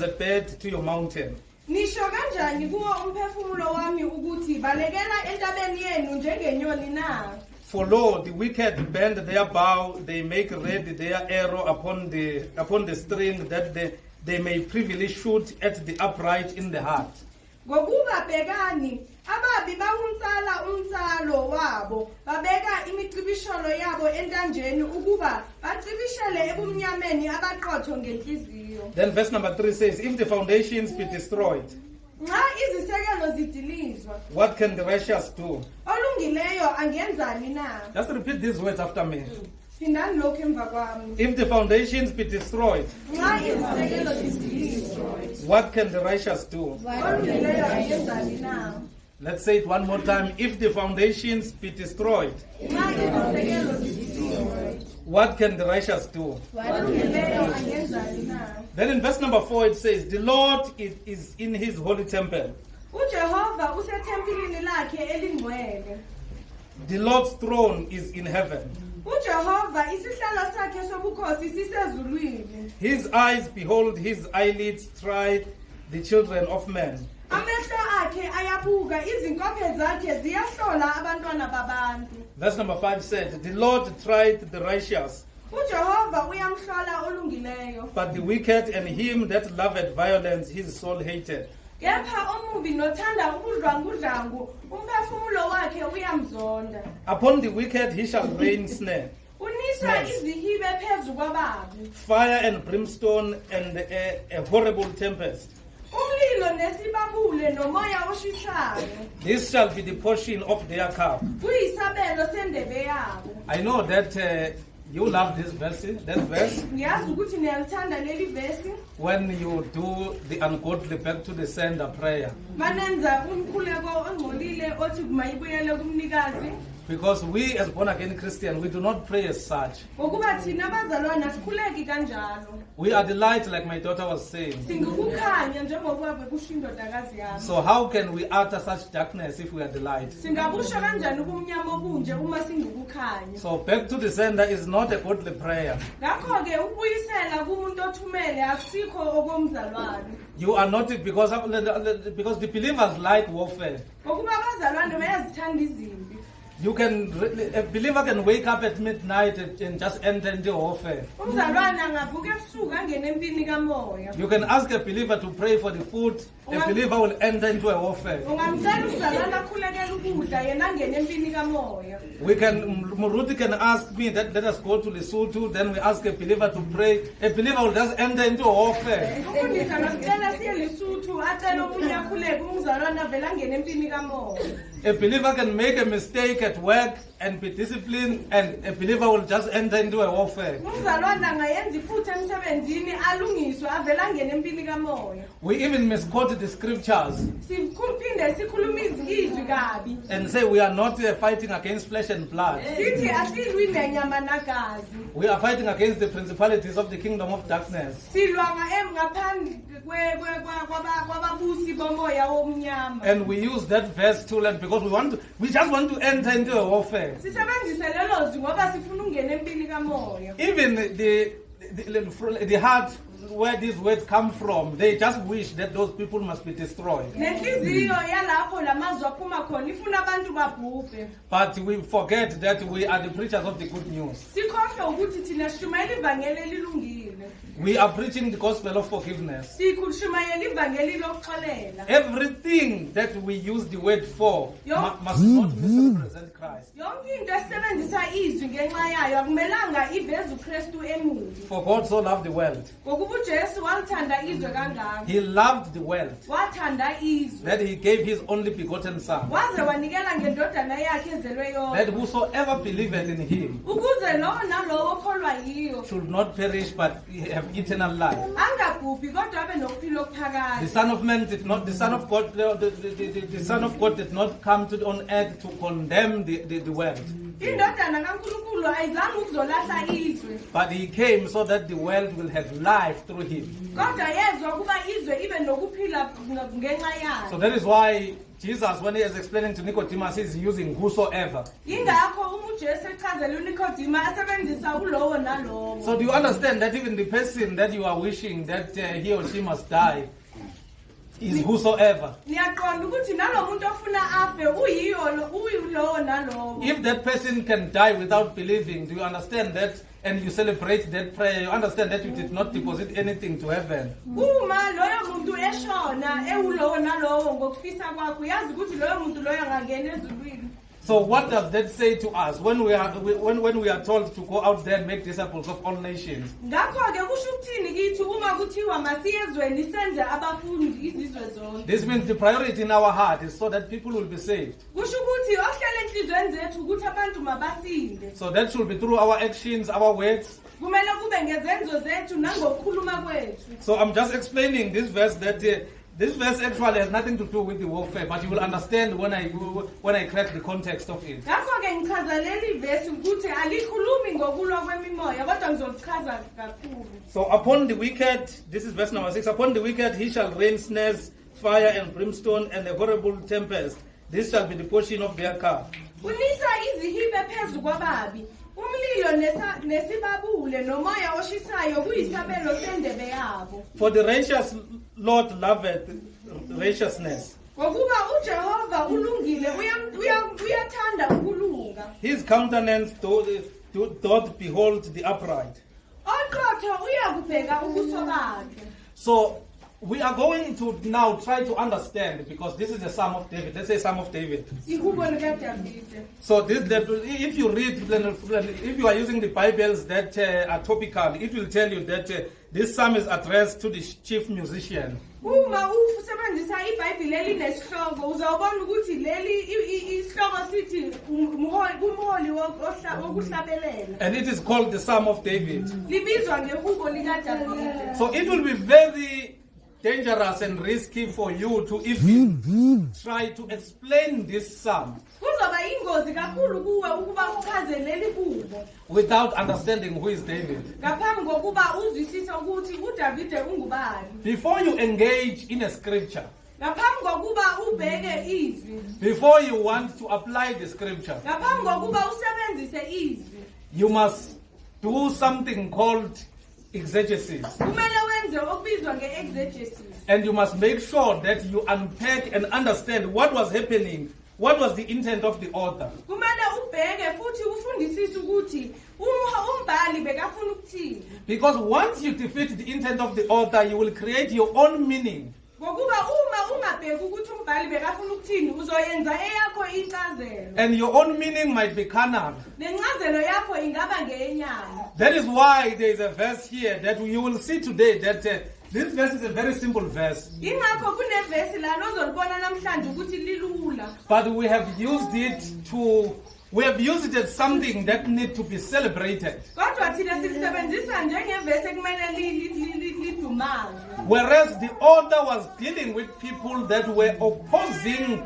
a bed to your mountain. Nisho kanjani kuwo umphefumulo wami ukuthi balekela entabeni yenu njengenyoni na? For lo, the wicked bend their bow, they make ready their arrow upon the string, that they may privily shoot at the upright in the heart. Ngokuba bhekani ababi bawunsala umsalo wabo babeka imicibisholo yabo entanjeni ukuba bacibishele ebumnyameni abaqotho ngenhliziyo. Then verse number 3 says, if the foundations be destroyed, Nxa izisekelo zidilizwa, what can the righteous do? olungileyo angenzani na? Just repeat these words after me. Phindani lokhu emva kwami. If the foundations be destroyed, Nxa izisekelo zidilizwa, what can the righteous do? olungileyo angenzani na? Let's say it one more time. If the foundations be destroyed, Nxa izisekelo zidilizwa, what can the righteous do? olungileyo angenzani na? Then in verse number 4 it says, the Lord is in his holy temple. uJehova usethempelini lakhe elingcwele. The Lord's throne is in heaven. uJehova isihlalo sakhe sobukhosi sisezulwini. His eyes behold, his eyelids try the children of men. Amehlo akhe ayabuka, izinkophe zakhe ziyahlola abantwana babantu. Verse number 5 said, the Lord tried the righteous, uJehova uyamhlola olungileyo, but the wicked and him that loveth violence his soul hated. kepha omubi nothanda ubudlwangudlwangu umphefumulo wakhe uyamzonda. Upon the wicked he shall rain snare, Uniswa izihibe phezu kwababi, fire and brimstone and a horrible tempest. umlilo nesibabule nomoya oshisayo. This shall be the portion of their cup. Kuyisabelo sendebe yabo. I know that you love this verse. Ngiyazi ukuthi niyalithanda leli vesi. When you do the ungodly back to the sender prayer. Manenza umkhuleko ongcolile othi kumayibuyele kumnikazi. Because we as born again Christians, we do not pray as such. Ngokuba thina abazalwane asikhuleki kanjalo. We are the light, like my daughter was saying. Singukukhanya njengoba bekusho indodakazi yami. So how can we utter such darkness if we are the light? Singabusho kanjani ubumnyama obunje uma singukukhanya? So back to the sender is not a godly prayer. Ngakho ke ukubuyisela kumuntu othumele akusikho okomzalwane. You are not because the believers like warfare. Ngokuba abazalwane bayazithanda izimpi. A believer can wake up at midnight and just enter into warfare. Umzalwane angavuka ebusuku angene empini kamoya. You can ask a believer to pray for the food. A believer will enter into a warfare. Ungamcela umzalwane akhulekele ukudla yena angene empini kamoya. Muruti can ask me that let us go to Lesotho, then we ask a believer to pray. A believer will just enter into a warfare. Umfundisi angasicela siye Lesotho acele omunye akhuleke umzalwane avele angene empini kamoya. A believer can make a mistake at work and be disciplined, and a believer will just enter into a warfare. Umzalwane angayenza iphutha emsebenzini alungiswe avele angene empini kamoya. We even misquote the scriptures Siphinde sikhuluma izwi kabi. and say we are not fighting against flesh and blood. Sithi asilwi nenyama nagazi. We are fighting against the principalities of the kingdom of darkness. Silwa ngaphandle kwababusi bomoya womnyama. And we use that verse to learn because we just want to enter into a warfare. Sisebenzisa lelo zwi ngoba sifuna ungena empini kamoya. Even the heart where these words come from, they just wish that those people must be destroyed. Nenhliziyo yalapho lamazwi aphuma khona ifuna abantu babhubhe. But we forget that we are the preachers of the good news. Sikhohlwe ukuthi thina sishumayela ivangeli elilungile. We are preaching the gospel of forgiveness. Sikhuluma ivangeli lokuxolela. Everything that we use the word for must not misrepresent Christ. Yonke into esebenzisa izwi ngenxa yayo akumelanga iveze uKristu emuva. For God so loved the world. Ngokuba uJesu walithanda izwe kangaka. He loved the world Wathanda izwe. that he gave his only begotten son. Waze wanikela ngendodana yakhe ezelwe yodwa. That whosoever believeth in him Ukuze lo nalowo okholwa yiyo should not perish but have eternal life. angabhubhi kodwa abe nokuphila okuphakade. The Son of Man did not. The Son of God. The Son of God did not come on earth to condemn the world. Indodana kaNkulunkulu ayizange ukuzolahla izwe. But he came so that the world will have life through him. Kodwa yezwa ukuba izwe ibe nokuphila ngenxa yakhe. So that is why Jesus, when he is explaining to Nicodemus, is using whosoever. Yingakho uJesu echazela uNicodemus asebenzisa ulowo nalowo. So do you understand that even the person that you are wishing that he or she must die is whosoever? Niyaqonda ukuthi nalomuntu ofuna afe uyilowo nalowo. If that person can die without believing, do you understand that? And you celebrate that prayer, you understand that you did not deposit anything to heaven. Uma loyo muntu eshona ewulowo nalowo ngokufisa kwakho yazi ukuthi loyo muntu loyo angangena ezulwini. So what does that say to us when we are told to go out there and make disciples of all nations? Ngakho ke kusho ukuthini kithi uma kuthiwa masiyezweni senze abafundi izizwe zonke. This means the priority in our heart is so that people will be saved. Kusho ukuthi ohlele enhlizweni zethu ukuthi abantu mabasinde. So that should be through our actions, our words. Kumele kube ngezenzo zethu nangokukhuluma kwethu. So I'm just explaining this verse that this verse actually has nothing to do with the warfare, but you will understand when I crack the context of it. Ngakho ke ngichaza leli verse ukuthi alikhulumi ngokulwa kwemimoya kodwa ngizochaza kakhulu. So upon the wicked, this is verse number 6, upon the wicked he shall rain snares, fire and brimstone and a horrible tempest. This shall be the portion of their cup. Unisa izihibe phezu kwababi. Umlilo nesibabule nomoya oshisayo kuyisabelo sendebe yabo. For the righteous Lord loveth righteousness. Ngokuba uJehova ulungile uyathanda ukulunga. His countenance doth behold the upright. Oqotho uyakubheka ubuso bakhe. So we are going to now try to understand, because this is a Psalm of David. Let's say Psalm of David. So if you read, if you are using the Bibles that are topical, it will tell you that this psalm is addressed to the chief musician. Uma usebenzisa iBhayibheli elinesihloko uzawubona ukuthi leli isihloko sithi umholi wokuhlabelela. And it is called the Psalm of David. Libizwa ngehubo likaDavide. So it will be very dangerous and risky for you to even try to explain this psalm Kuzoba ingozi kakhulu kuwe ukuba uchaze leli hubo without understanding who is David. ngaphambi kokuba uzwisise ukuthi uDavide ungubani. Before you engage in a scripture, ngaphambi kokuba ubheke izwi, before you want to apply the scripture, ngaphambi kokuba usebenzise izwi, you must do something called exegesis. kumele wenze okubizwa ngeexegesis. And you must make sure that you unpack and understand what was happening, what was the intent of the author. Kumele ubheke futhi ufundisise ukuthi umbhali bekafuna ukuthini. Because once you defeat the intent of the author, you will create your own meaning. Ngokuba uma ungabheki ukuthi umbhali bekafuna ukuthini uzoyenza eyakho incazelo. And your own meaning might be carnal. Nencazelo yakho ingaba ngeyenyama. That is why there is a verse here that you will see today that this verse is a very simple verse. Ingakho kunevesi la nozolibona namhlanje ukuthi lilula. But we have used it as something that needs to be celebrated. Kodwa thina silisebenzisa njengevesi ekumele lidumazwe. Whereas the author was dealing with people that were opposing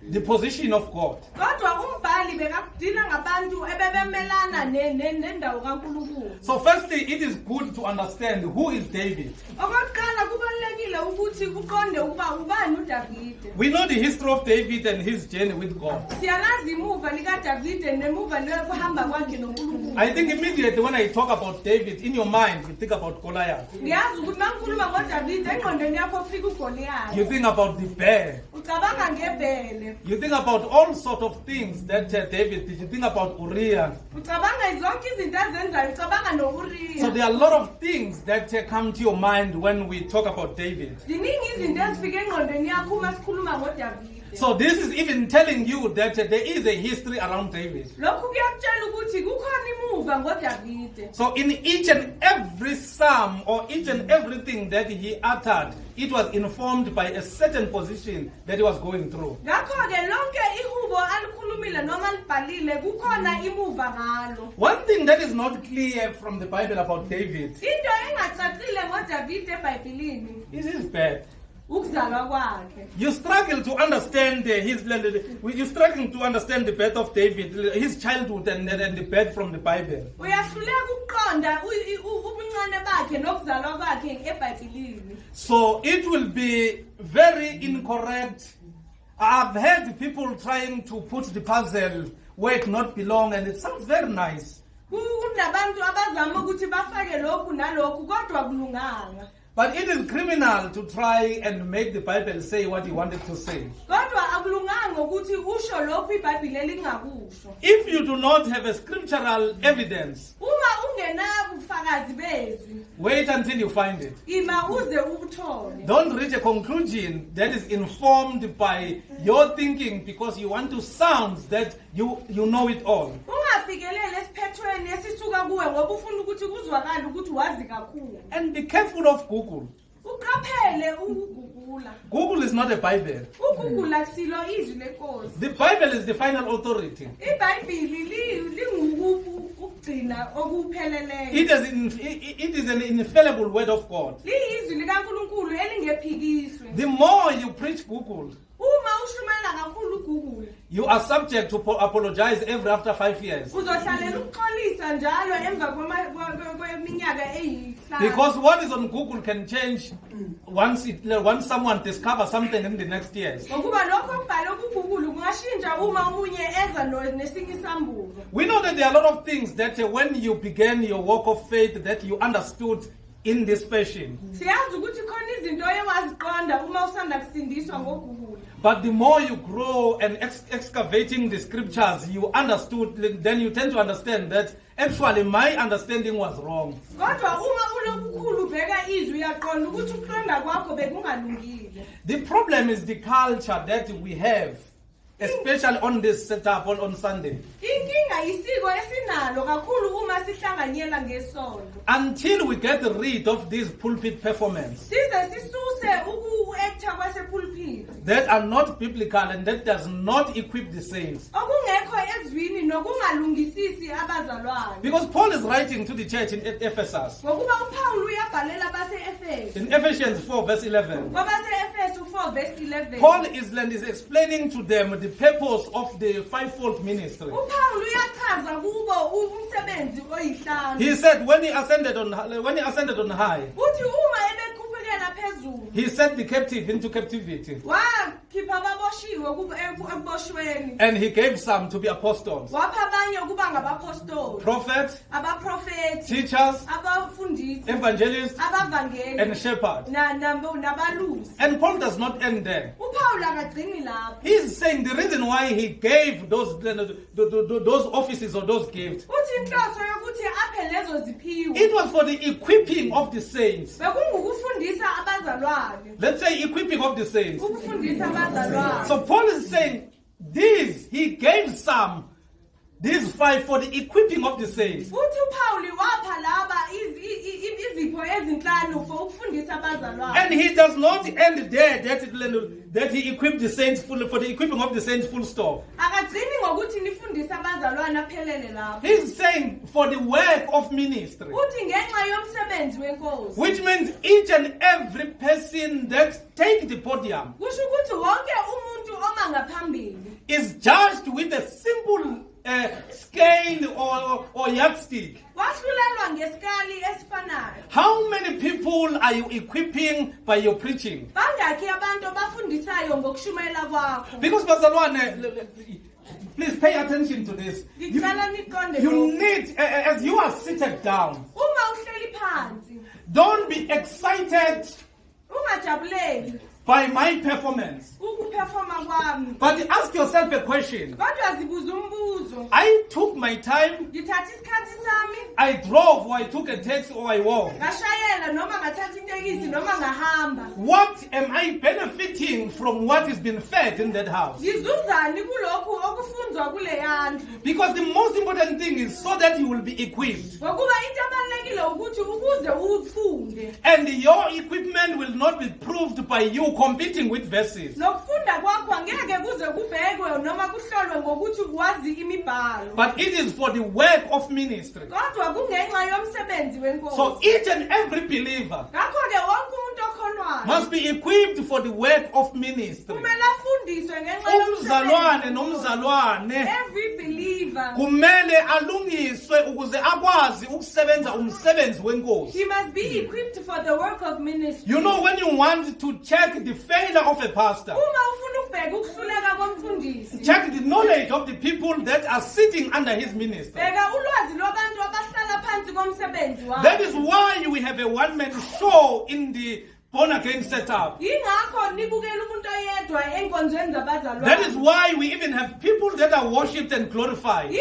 the position of God. Kodwa umbhali bekadila ngabantu ebebemelana nendawo kaNkulunkulu. So firstly, it is good to understand who is David. Okokuqala kubalekile ukuthi uqonde ukuba ubani uDavide. We know the history of David and his journey with God. Siyalazi imuva likaDavide nemuva lokuhamba kwakhe noNkulunkulu. I think immediately when I talk about David, in your mind, you think about Goliath. Ngiyazi ukuthi mangikhuluma ngoDavide engqondweni yakho kufika uGoliath. You think about the bear. Ucabanga ngebhele. You think about all sorts of things that David did. You think about Uriah. Ucabanga zonke izinto azenzayo, ucabanga noUriah. So there are a lot of things that come to your mind when we talk about David. Ziningi izinto ezifika engqondweni yakho uma sikhuluma ngoDavide. So this is even telling you that there is a history around David. Lokhu kuyakutshela ukuthi kukhona imuva ngoDavide. So in each and every psalm or each and everything that he uttered, it was informed by a certain position that he was going through. Ngakho ke lonke ihubo alikhulumile noma libhalile kukhona imuva ngalo. One thing that is not clear from the Bible about David Into engacacile ngoDavide eBhayibhelini is his birth. ukuzalwa kwakhe. You struggle to understand you're struggling to understand the birth of David, his childhood and the birth from the Bible. Uyahluleka ukuqonda ubuncane bakhe nokuzalwa kwakhe eBhayibhelini. So it will be very incorrect I've heard people trying to put the puzzle where it not belong, and it sounds very nice. Kunabantu abazama ukuthi bafake lokhu nalokhu kodwa kulunganga. But it is criminal to try and make the Bible say what he wanted to say. If you do not have a scriptural evidence, wait until you find it. Don't reach a conclusion that is informed by your thinking because you want to sound that you know it all. And be careful of Google. Google is not a Bible. The Bible is the final authority. It is an infallible word of God. The more you preach Google, you are subject to apologize after 5 years. Because what is on Google can change once someone discovers something in the next years. We know that there are a lot of things that when you began your walk of faith that you understood in this fashion. But the more you grow and excavating the scriptures, you understood, then you tend to understand that actually my understanding was wrong. The problem is the culture that we have, especially on this setup on Sunday. Until we get rid of these pulpit performances that are not biblical and that does not equip the saints. Because Paul is writing to the church in Ephesus. In Ephesians 4 verse 11. Paul is explaining to them the purpose of the fivefold ministry. He said when he ascended on high, he set the captive into captivity. And he gave some to be apostles, prophets, teachers, evangelists, and shepherds. And Paul does not end there. He's saying the reason why he gave those offices or those gifts, it was for the equipping of the saints. Let's say equipping of the saints. So Paul is saying he gave some, these five, for the equipping of the saints. And he does not end there that he equipped the saints for the equipping of the saints full stop. He's saying for the work of ministry. Which means each and every person that takes the podium is judged with a simple scale or yardstick. How many people are you equipping by your preaching? Because Bazalwane, please pay attention to this. You need, as you are seated down, don't be excited by my performance. But ask yourself a question. I took my time. I drove, or I took a taxi, or I walked. What am I benefiting from what is being fed in that house? Because the most important thing is so that you will be equipped. And your equipment will not be proved by you competing with verses. But it is for the work of ministry. So each and every believer must be equipped for the work of ministry. Every believer, he must be equipped for the work of ministry. You know, when you want to check the failure of a pastor, Check the knowledge of the people that are sitting under his ministry. That is why we have a one-man show in the born-again setup. That is why we even have people that are worshipped and glorified.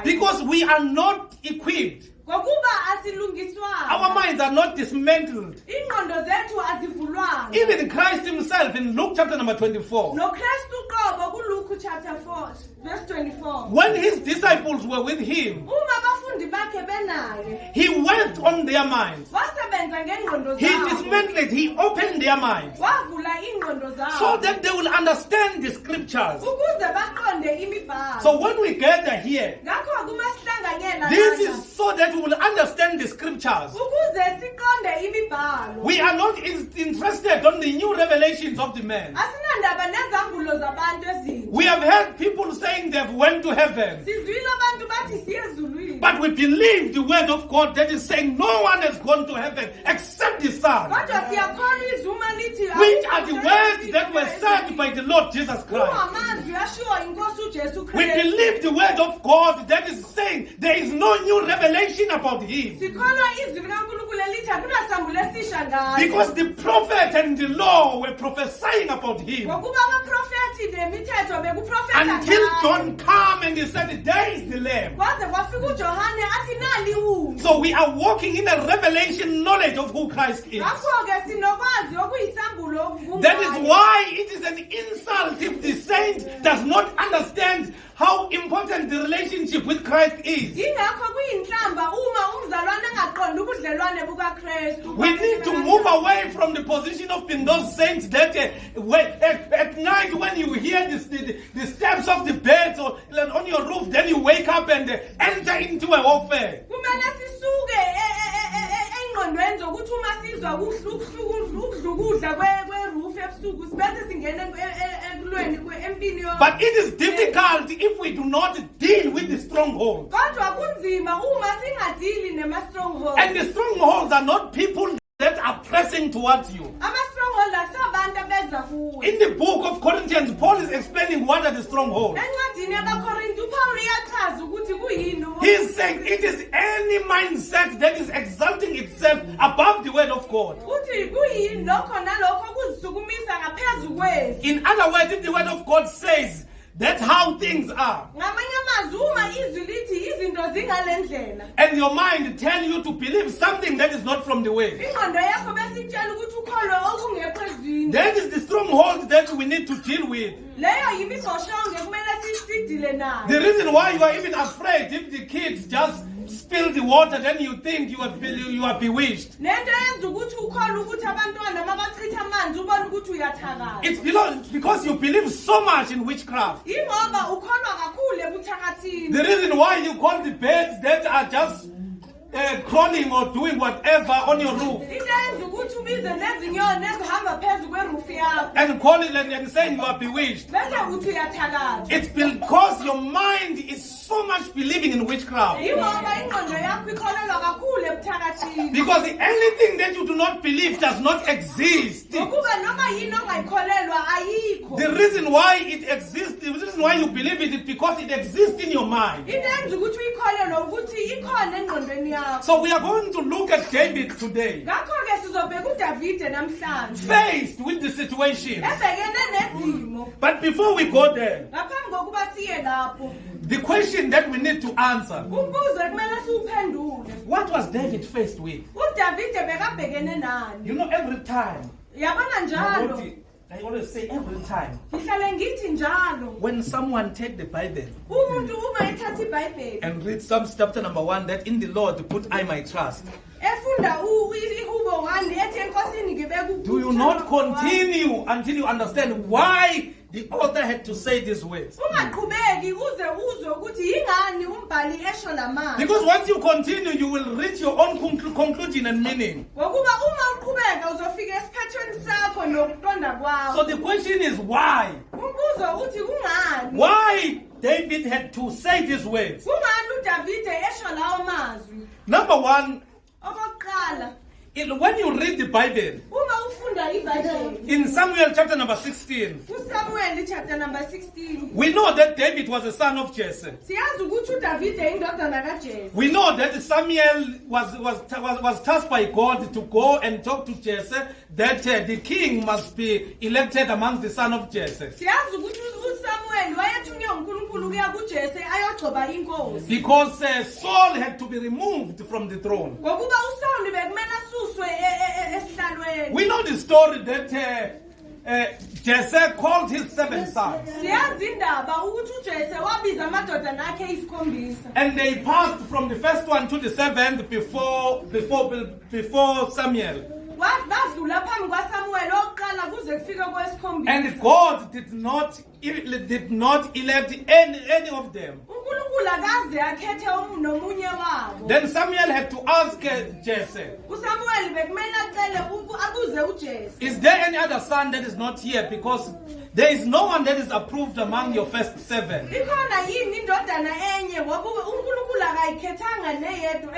Because we are not equipped. Our minds are not dismantled. Even Christ himself in Luke chapter number 24. Verse 24. When his disciples were with him, he worked on their minds. He dismantled, he opened their minds so that they will understand the scriptures. So when we gather here, this is so that we will understand the scriptures. We are not interested on the new revelations of the man. We have heard people saying they've went to heaven, but we believe the word of God that is saying no one has gone to heaven except the Son, which are the words that were said by the Lord Jesus Christ. We believe the word of God that is saying there is no new revelation about him, because the prophet and the law were prophesying about him until John came and he said, there is the Lamb. So we are walking in a revelation knowledge of who Christ is. That is why it is an insult if the saint does not understand how important the relationship with Christ is. We need to move away from the position of being those saints that at night when you hear the steps of the bed or on your roof, then you wake up and enter into a warfare. But it is difficult if we do not deal with the stronghold. And the strongholds are not people that are pressing towards you. In the book of Corinthians, Paul is explaining what are the strongholds. He is saying it is any mindset that is exalting itself above the word of God. In other words, if the word of God says that's how things are, and your mind tell you to believe something that is not from the way, that is the stronghold that we need to deal with. The reason why you are even afraid if the kids just spill the water, then you think you are bewitched. It's because you believe so much in witchcraft. The reason why you call the birds that are just crawling or doing whatever on your roof, and call it and saying you are bewitched, it's because your mind is so much believing in witchcraft. Because anything that you do not believe does not exist. The reason why it exists, the reason why you believe it is because it exists in your mind. So we are going to look at David today, faced with the situation. But before we go there, the question that we need to answer, what was David faced with? You know, every time, I always say every time, when someone take the Bible and read Psalms chapter number 1, that in the Lord put I my trust, do you not continue until you understand why the author had to say these words? Because once you continue, you will reach your own conclusion and meaning. So the question is why? Why David had to say these words? Number one, when you read the Bible, In Samuel chapter number 16, uSamuel chapter number 16. we know that David was a son of Jesse. Siyazi ukuthi uDavide indodana kaJese. We know that Samuel was tasked by God to go and talk to Jesse that the king must be elected amongst the son of Jesse. Siyazi ukuthi uSamuel wayethunywe uNkulunkulu kuya kuJese ayogcoba inkosi. Because Saul had to be removed from the throne. Ngokuba uSaul bekumele asuswe esihlalweni. We know the story that Jesse called his 7 sons. Siyazi indaba ukuthi uJese wabiza amadodana akhe isikhombisa. And they passed from the first one to the 7th before Samuel. Badlula phambi kwaSamuel oqala kuze kufike kwesikhombisa. And God did not elect any of them. uNkulunkulu akaze akhethe nomunye wabo. Then Samuel had to ask Jesse, uSamuel bekumele acele abuze uJese. is there any other son that is not here? Because there is no one that is approved among your first 7. Ikhona yini indodana enye ngoba uNkulunkulu akayikhethanga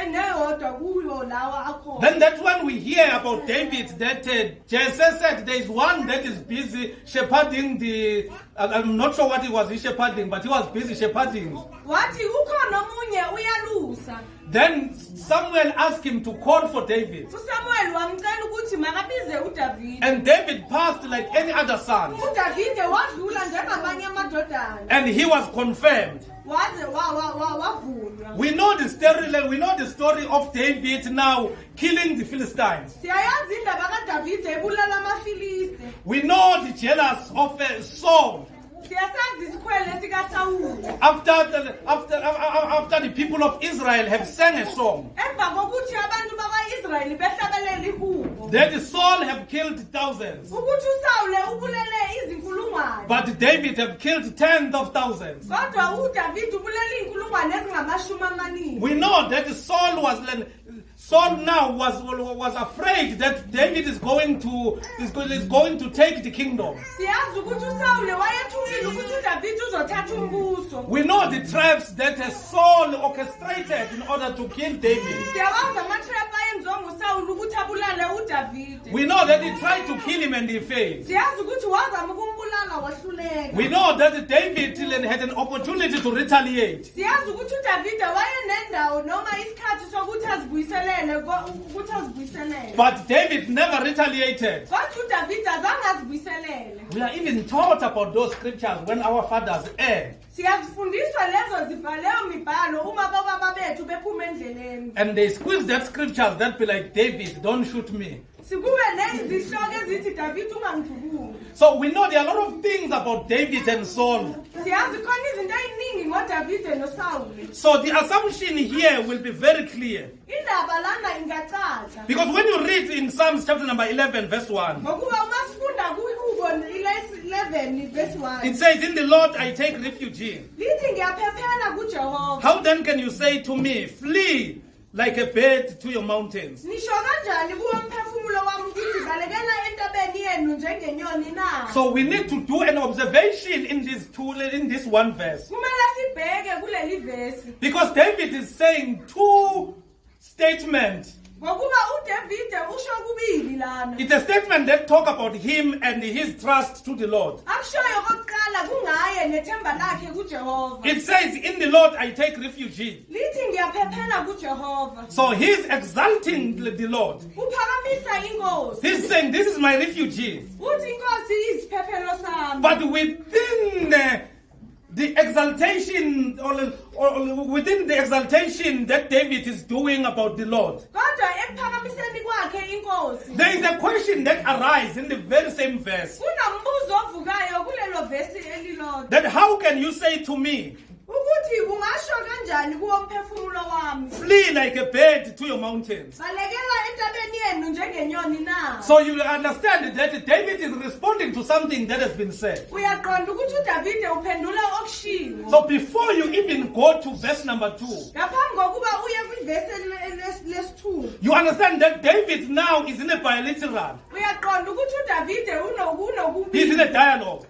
neyodwa kuyo lawa akhona. Then that's when we hear about David that Jesse said there is one that is busy shepherding the. I'm not sure what he was shepherding, but he was busy shepherding. Wathi ukhona omunye uyalusa. Then Samuel asked him to call for David. uSamuel wamcela ukuthi makabize uDavide. And David passed like any other son. uDavide wadlula njengamanye amadodana. And he was confirmed. Waze wavulwa. We know the story of David now killing the Philistines. Siyayazi indaba kaDavide ebulala amaFiliste. We know the jealous of Saul. Siyasazi isikhwele sikaSawuli. After the people of Israel have sang a song, Emva kokuthi abantu bakwaIsrayeli behlabelela ihubo. that Saul have killed thousands, Ukuthi uSawule ubulele izinkulungwane. but David have killed tens of thousands. Kodwa uDavide ubulele inkulungwane ezingamashumi amaningi. We know that Saul now was afraid that David is going to take the kingdom. Siyazi ukuthi uSawule wayethukile ukuthi uDavide uzothatha umbuso. We know the traps that Saul orchestrated in order to kill David. Siyawazi amatrap ayenziwa nguSawule ukuthi abulale uDavide. We know that he tried to kill him and he failed. Siyazi ukuthi wazama ukumbulala wahluleka. We know that David had an opportunity to retaliate. Siyazi ukuthi uDavide wayenendawo noma isikhathi sokuthi azibuyisele. But David never retaliated. We are even taught about those scriptures when our fathers erred. And they squeeze that scriptures that be like, David, don't shoot me. So we know there are a lot of things about David and Saul. So the assumption here will be very clear. Because when you read in Psalms chapter number 11 verse 1, it says, in the Lord I take refuge. How then can you say to me, flee like a bird to your mountains? So we need to do an observation in this one verse. Because David is saying 2 statements. It's a statement that talk about him and his trust to the Lord. It says, in the Lord I take refuge. So he's exalting the Lord. He's saying, this is my refuge. But within the exaltation, or within the exaltation that David is doing about the Lord, there is a question that arises in the very same verse. That how can you say to me, flee like a bird to your mountains? So you understand that David is responding to something that has been said. So before you even go to verse number 2, you understand that David now is in a bilateral. He's in a dialogue.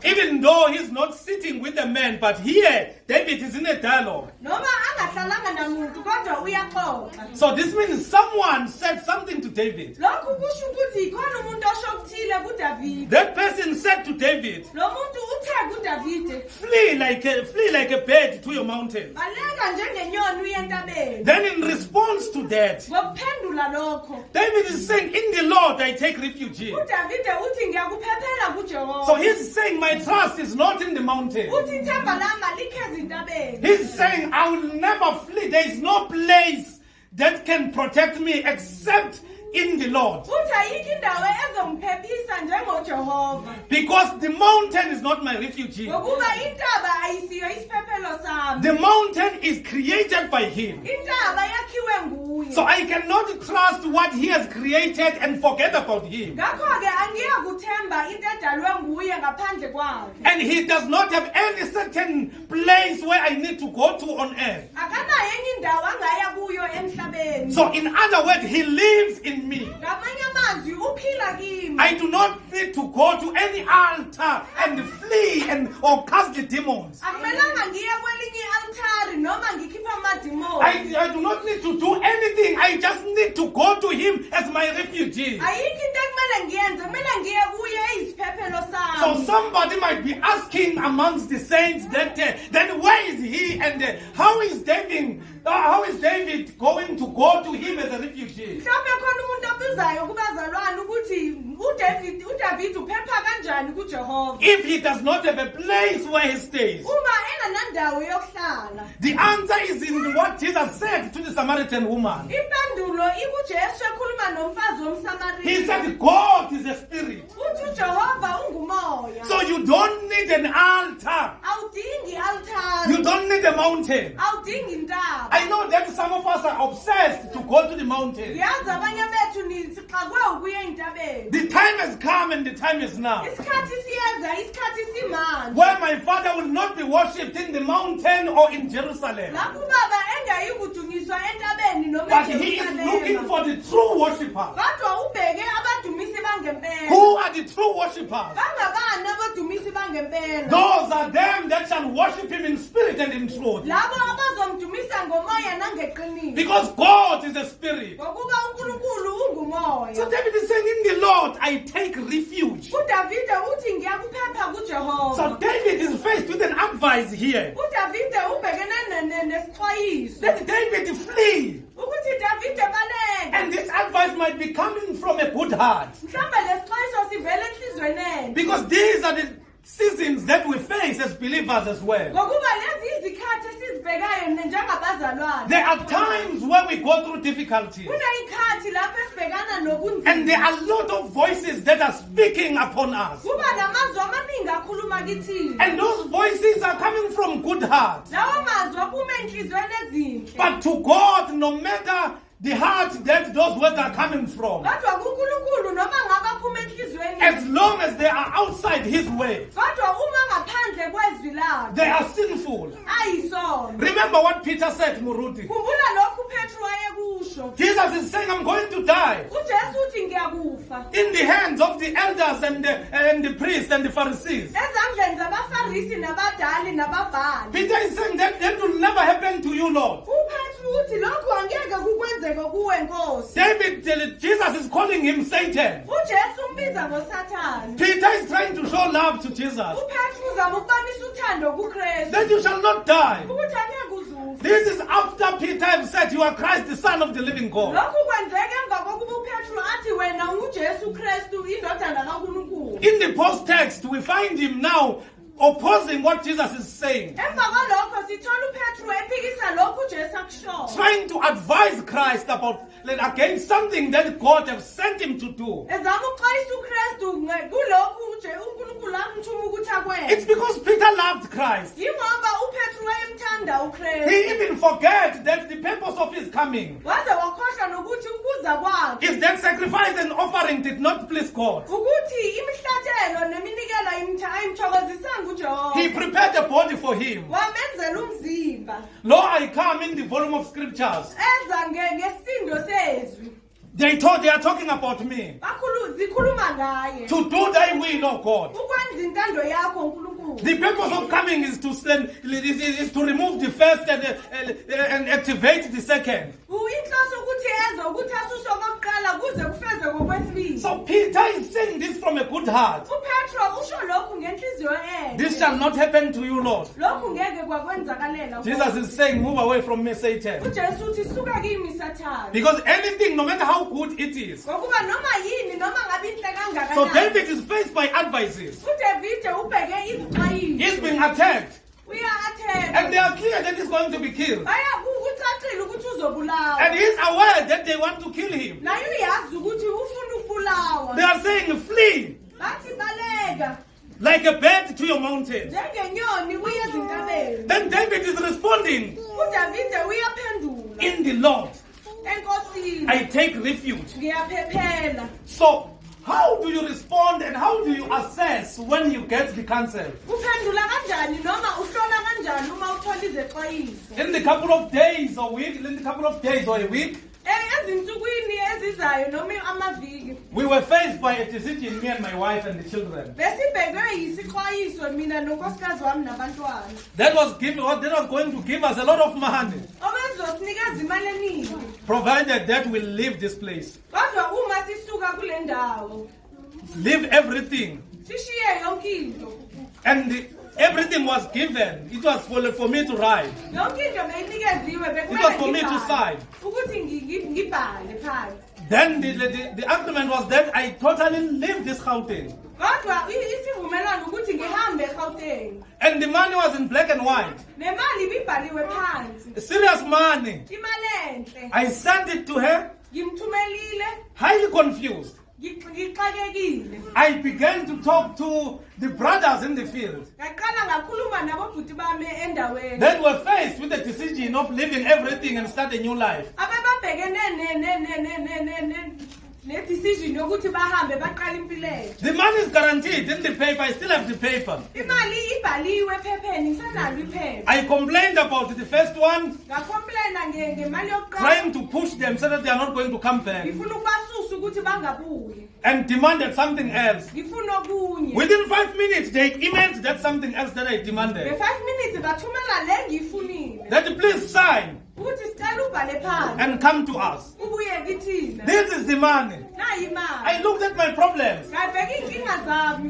Even though he's not sitting with the man, but here David is in a dialogue. Noma angahlalanga namuntu kodwa uyaxoxa. So this means someone said something to David. Lokhu kusho ukuthi khona umuntu osho okuthile kuDavid. That person said to David, Lo muntu uthe kuDavid, flee like a bird to your mountain. baleka njengenyoni uye entabeni. Then in response to that, Ngokuphendula lokho, David is saying, in the Lord I take refuge. uDavid uthi ngiyakuphephela kuJehova. So he's saying my trust is not in the mountain. Uthi ithemba lami alikho ezintabeni. He's saying I will never flee. There is no place that can protect me except in the Lord. Uthi ayikho indawo ezongiphephisa njengoJehova. Because the mountain is not my refuge. Ngokuba intaba ayisiyo isiphephelo sami. The mountain is created by him. Intaba yakhiwe nguye. So I cannot trust what he has created and forget about him. Ngakho-ke angiyakuthemba into edalwe nguye ngaphandle kwakhe. And he does not have any certain place where I need to go to on earth. Akanayo enye indawo angaya kuyo emhlabeni. So in other words, he lives in me. Ngamanye amazwi uphila kimi. I do not need to go to any altar and flee or cast the demons. Akumelanga ngiye kwelinye i-altari noma ngikhipha amadimoni. I do not need to do anything. I just need to go to him as my refugee. Ayikho into ekumele ngiyenze, kumele ngiye kuye eyisiphephelo So sami. somebody might be asking amongst the saints that then where is he and how is David going to go to him as a refugee? Mhlawumbe khona umuntu obuzayo kubazalwane ukuthi uDavid uphepha kanjani kuJehova. If he does not have a place where he stays. Uma enganandawo yokuhlala. The answer is in what Jesus said to the Samaritan woman. Impendulo ikuJesu ekhuluma nomfazi womSamariya. He said God is a spirit. Uthi uJehova ungumoya. So you don't need an altar. Awudingi i-altari. You don't need a mountain. Awudingi intaba. I know that some of us are obsessed to go to the mountain. Ngiyazi abanye bethu sixakwe ukuya entabeni. The time has come and the time is now. Isikhathi siyeza, isikhathi simanje. Where my father will not be worshipped in the mountain or in Jerusalem. Lapho ubaba engayi kudunyiswa entabeni noma But he is looking eJerusalema. for the true worshippers. Kodwa ubheke abadumisi bangempela. Who are the true worshippers? Bangabani abadumisi bangempela? Those are them that shall worship him in spirit and in truth. Labo abazomdumisa ngomoya nangeqiniso. Because God is a spirit. Ngokuba uNkulunkulu ungumoya. So David is saying, in the Lord I take refuge. uDavide uthi ngiyakuphepha kuJehova. So David is faced with an advice here. uDavide ubhekene nesixwayiso. Let David flee. Ukuthi Davide baleke. And this advice might be coming from a good heart. Mhlawumbe lesixwayiso sivele enhlizweni enhle. Because these are the seasons that we face as believers as well. Ngokuba lezi izikhathi esizibhekayo njengabazalwane. There are times where we go through difficulties. Kuneyikhathi lapho esibhekana nobunzima. And there are a lot of voices that are speaking upon us. Kuba namazwi amaningi akhuluma kithina. And those voices are coming from good heart. Lawo mazwi aphuma enhlizweni ezinhle. But to God, no matter the heart that those words are coming from, Kodwa kuNkulunkulu noma ngabe aphuma enhlizweni. as long as they are outside His way, Kodwa uma ngaphandle kwezwi lakhe. they are sinful. Ayisono. Remember what Peter said, Muruti. Khumbula lokhu uPetru wayekusho. Jesus is saying, I'm going to die uJesu uthi ngiyakufa. in the hands of the elders and the priests and the Pharisees. Ezandleni zabaFarisi nabadali nababhali. Peter is saying that will never happen to you, Lord. uPetru uthi lokhu angeke kukwenzeke kuwe Nkosi. Jesus is calling him Satan. uJesu umbiza ngoSathane. Peter is trying to show love to Jesus. uPetru uzama ukubonisa uthando kuKristu. That you shall not die. ukuthi angeke uzufe. This is after Peter has said, you are Christ, the Son of the living God. Lokhu kwenzeka emva kokuba uPetru athi wena unguJesu Kristu indodana kaNkulunkulu. In the post-text, we find him now opposing what Jesus is saying, Emva kwalokho sithola uPetru ephikisa lokhu uJesu akushoyo. trying to advise Christ against something that God has sent him to do. Ezama ukuxwayisa uKristu kulokhu nje uNkulunkulu amthuma ukuthi akwenze. It's because Peter loved Christ. Yingoba uPetru wayemthanda uKristu. He even forget that the purpose of his coming Waze wakhohlwa nokuthi ukuza kwakhe is that sacrifice and offering did not please God. ukuthi imihlatshelo neminikelo ayimthokozisanga uJehova. He prepared a body for him. Wamenzela umzimba. Lo, I come in the volume of scriptures. Eza ngesindo sezwi. They are talking about me. Zikhuluma ngaye. To do thy will, O God. Ukwenza intando yakho uNkulunkulu. The purpose of coming is to send, is to remove the first and activate the second. So Peter is saying this from a good heart. This shall not happen to you, Lord. Jesus is saying, move away from me, Satan. Because anything, no matter how good it is. So David is faced by advices. He's being attacked. And they are clear that he's going to be killed. And he's aware that they want to kill him. They are saying, flee like a bird to your mountain. Then David is responding, in the Lord I take refuge. So how do you respond and how do you assess when you get the counsel? In the couple of days or a week, we were faced by a decision, me and my wife and the children. That was going to give us a lot of money, provided that we leave this place. Leave everything. And everything was given. It was for me to ride. It was for me to sign. Then the argument was that I totally leave this Gauteng. And the money was in black and white. Serious money. I sent it to her, highly confused. I began to talk to the brothers in the field. Then were faced with the decision of leaving everything and start a new life. The money is guaranteed in the paper. I still have the paper. I complained about the first one, trying to push them so that they are not going to come back, and demanded something else. Within 5 minutes, they emailed that something else that I demanded. That please sign and come to us. This is the money. I looked at my problems.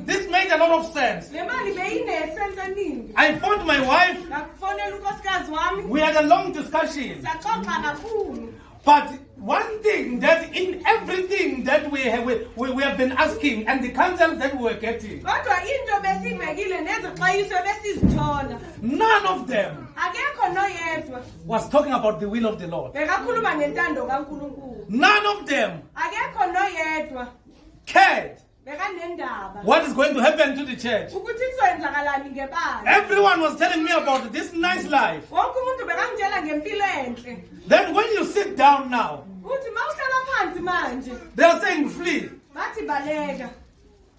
This made a lot of sense. I phoned my wife. We had a long discussion. But one thing that in everything that we have been asking and the counsel that we were getting, none of them was talking about the will of the Lord. None of them cared what is going to happen to the church. Everyone was telling me about this nice life. Then when you sit down now, they are saying flee.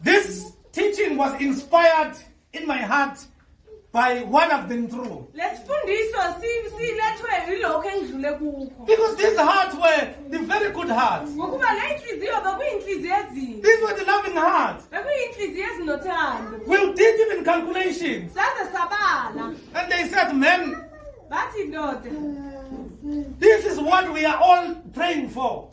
This teaching was inspired in my heart by what I've been through. Because these hearts were the very good hearts. These were the loving hearts. We did even calculations. And they said, man, this is what we are all praying for.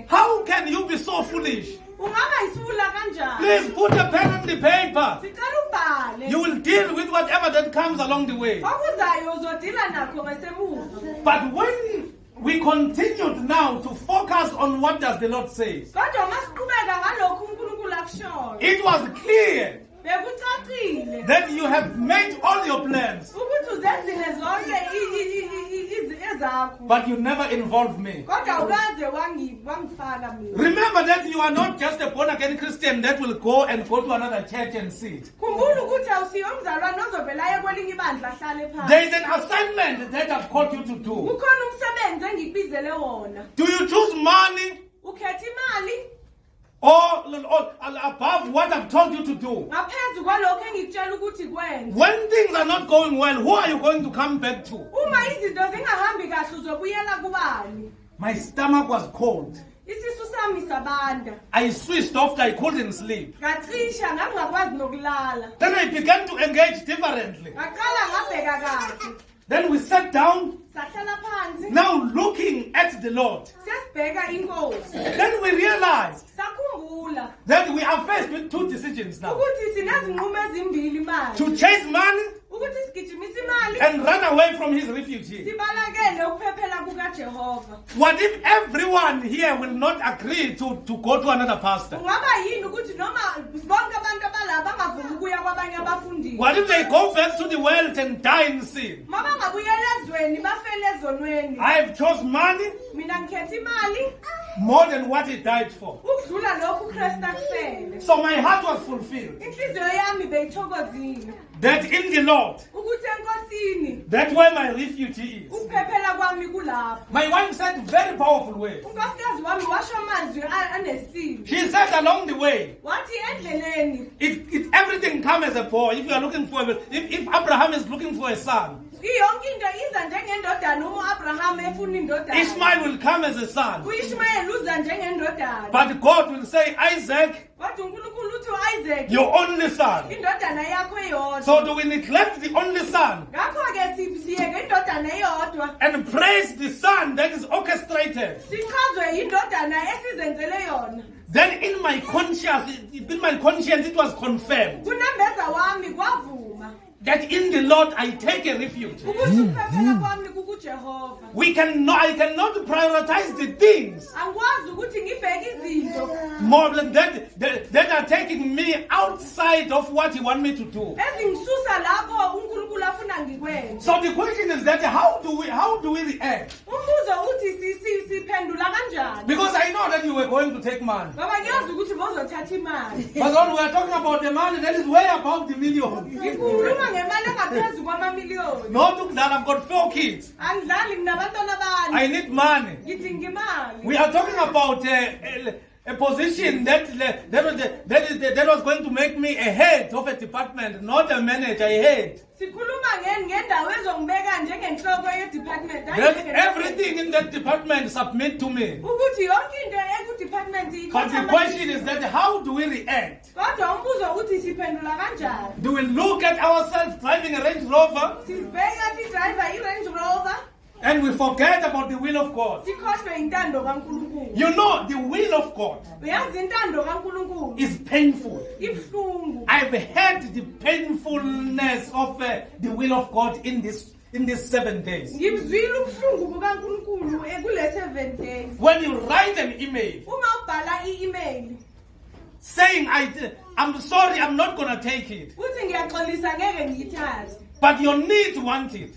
How can you be so foolish? Please put a pen on the paper. You will deal with whatever that comes along the way. But when we continued now to focus on what does the Lord say, it was clear that you have made all your plans, but you never involved me. Remember that you are not just a born-again Christian that will go to another church and sit. There is an assignment that I've called you to do. Do you choose money or above what I've told you to do? When things are not going well, who are you going to come back to? My stomach was cold. I switched off, I couldn't sleep. Then I began to engage differently. Then we sat down, now looking at the Lord. Then we realized that we are faced with two decisions now. To chase money and run away from his refuge. What if everyone here will not agree to go to another pastor? What if they go back to the world and die in sin? I have chosen money more than what he died for. So my heart was fulfilled that in the Lord, that's where my refuge is. My wife said very powerful words. She said along the way, everything comes as a boy. If you are looking for, if Abraham is looking for a son, Ishmael will come as a son. But God will say, Isaac, your only son. So do we neglect the only son and praise the son that is orchestrated? Then in my conscience it was confirmed that in the Lord I take a refuge. I cannot prioritize the things more than that are taking me outside of what He wants me to do. So the question is that how do we react? Because I know that you were going to take money. But when we are talking about the money, that is way above the million. No, I've got 4 kids. I need money. We are talking about a position that was going to make me a head of a department, not a manager, a head. That everything in that department submit to me. But the question is that how do we react? Do we look at ourselves driving a Range Rover and we forget about the will of God? You know, the will of God is painful. I've had the painfulness of the will of God in these 7 days. When you write an email saying, I'm sorry, I'm not going to take it, but your needs want it,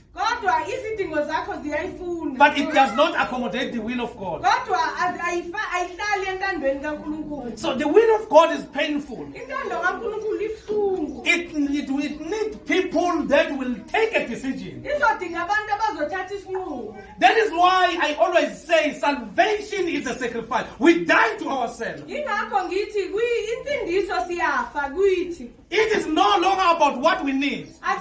but it does not accommodate the will of God. So the will of God is painful. It needs people that will take a decision. That is why I always say salvation is a sacrifice. We die to ourselves. It is no longer about what we need. I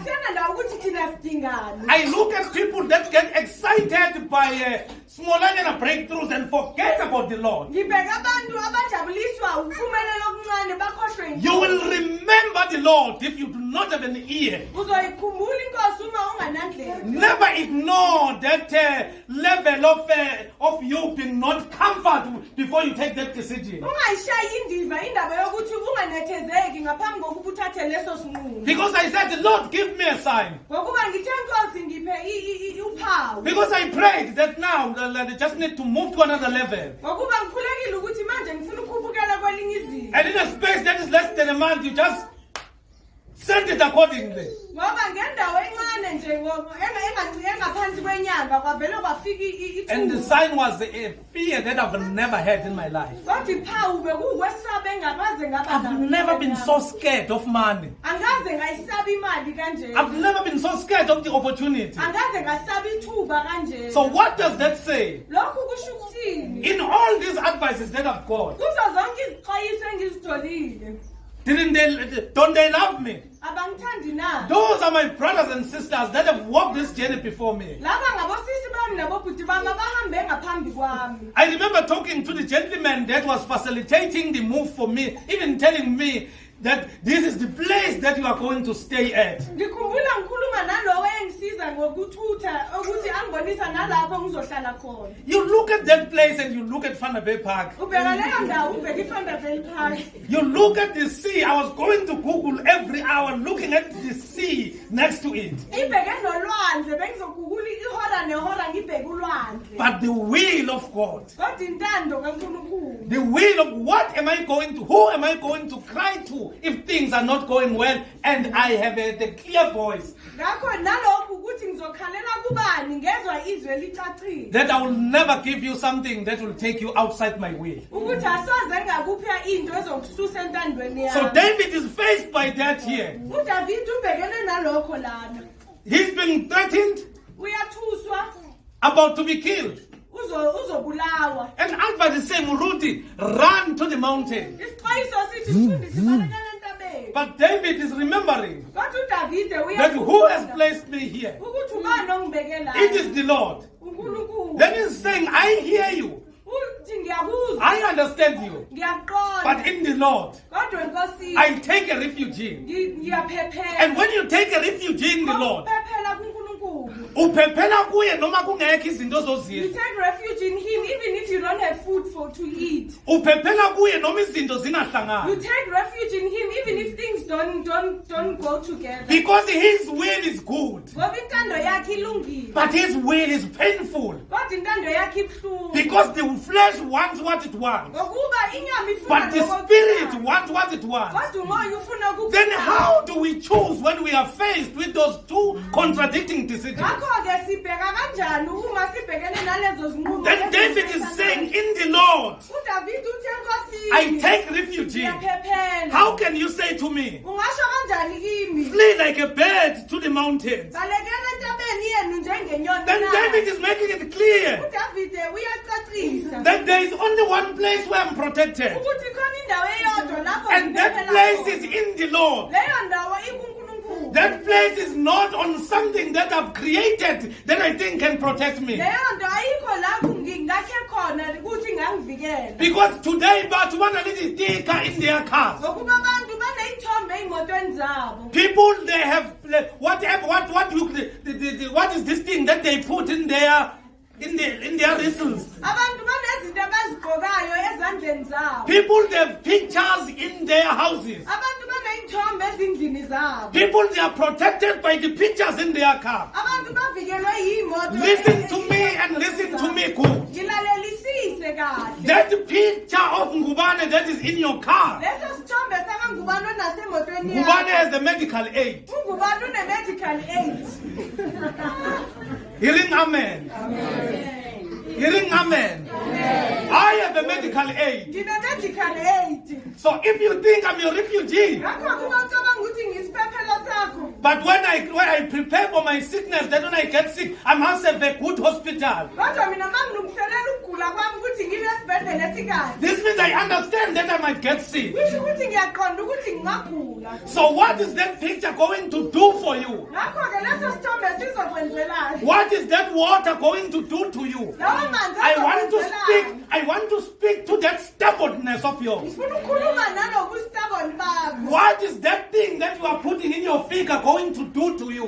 look at people that get excited by smaller breakthroughs and forget about the Lord. You will remember the Lord if you do not have an ear. Never ignore that level of you being not comfortable before you take that decision. Because I said, Lord, give me a sign. Because I prayed that now I just need to move to another level. And in a space that is less than a month, you just send it accordingly. And the sign was a fear that I've never had in my life. I've never been so scared of money. I've never been so scared of the opportunity. So what does that say? In all these advices that I've got, don't they love me? Those are my brothers and sisters that have walked this journey before me. I remember talking to the gentleman that was facilitating the move for me, even telling me that this is the place that you are going to stay at. You look at that place and you look at Van der Bay Park. You look at the sea. I was going to Google every hour looking at the sea next to it. But the will of God, the will of what am I going to, who am I going to cry to if things are not going well and I have a clear voice that I will never give you something that will take you outside my will. So David is faced by that here. He's been threatened, about to be killed. And Alva is saying, Rudy, run to the mountain. But David is remembering that who has placed me here? It is the Lord. Then he's saying, I hear you. I understand you. But in the Lord, I take a refuge in. And when you take a refuge in the Lord, you take refuge in him even if you don't have food to eat. You take refuge in him even if things don't go together. Because his will is good. But his will is painful. Because the flesh wants what it wants. But the spirit wants what it wants. Then how do we choose when we are faced with those two contradicting decisions? Then David is saying, in the Lord, I take refuge in. How can you say to me, flee like a bird to the mountains? Then David is making it clear that there is only one place where I'm protected. And that place is in the Lord. That place is not on something that I've created that I think can protect me. Because today, but one little thicker in their cars. People, they have what is this thing that they put in their whistles? People, they have pictures in their houses. People, they are protected by the pictures in their car. Listen to me and listen to me good. That picture of Ngubane that is in your car, Ngubane has a medical aid. Hearing amen. Hearing amen. I have a medical aid. So if you think I'm your refugee, but when I prepare for my sickness, then when I get sick, I must have a good hospital. This means I understand that I might get sick. So what is that picture going to do for you? What is that water going to do to you? I want to speak to that stubbornness of yours. What is that thing that you are putting in your figure going to do to you?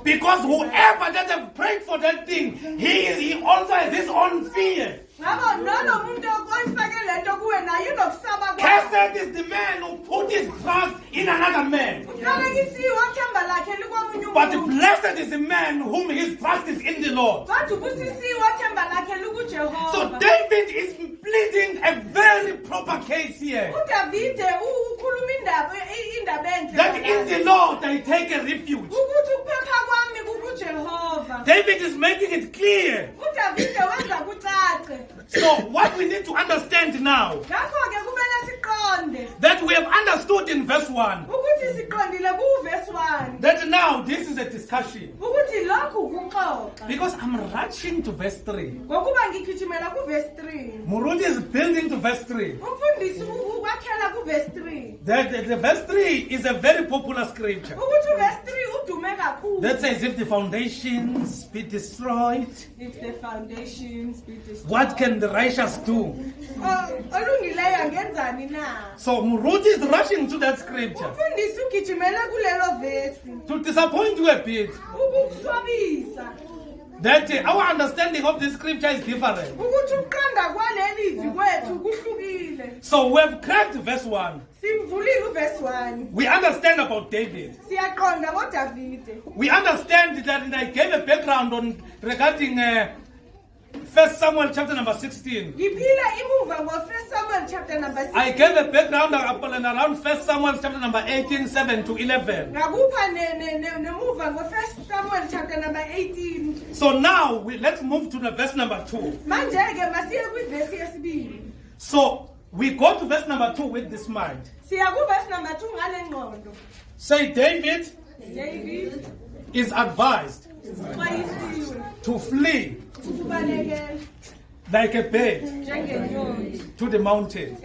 Because whoever that have prayed for that thing, he also has his own fear. Cursed is the man who put his trust in another man. But blessed is the man whom his trust is in the Lord. So David is pleading a very proper case here. That in the Lord I take a refuge. David is making it clear. So what we need to understand now, that we have understood in verse 1, that now this is a discussion. Because I'm rushing to verse 3. Muruti is building to verse 3. That the verse 3 is a very popular scripture. That says, if the foundations be destroyed, what can the righteous do? So Muruti is rushing to that scripture to disappoint you a bit. That our understanding of this scripture is different. So we have cracked verse 1. We understand about David. We understand that, and I gave a background on regarding 1 Samuel chapter number 16. I gave a background around 1 Samuel chapter number 18, 7 to 11. So now let's move to the verse number 2. So we go to verse number 2 with this mind. Say, David is advised to flee like a bird to the mountain.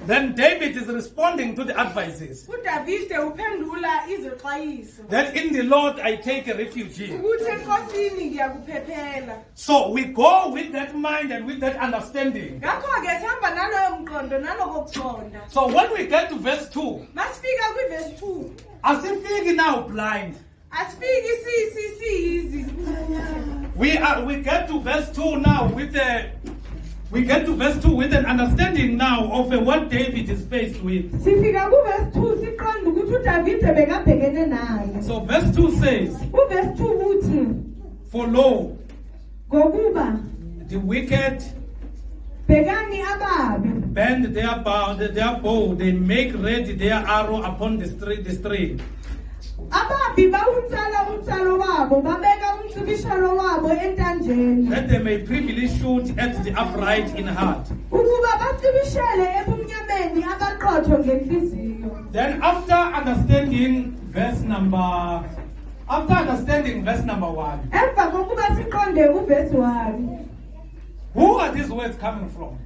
Then David is responding to the advices that in the Lord I take a refuge. So we go with that mind and with that understanding. So when we get to verse 2, as if now blind, we get to verse 2 now with an understanding now of what David is faced with. So verse 2 says, for lo, the wicked bend their bow, they make ready their arrow upon the string. That they may privily shoot at the upright in heart. Then after understanding verse number 1, who are these words coming from?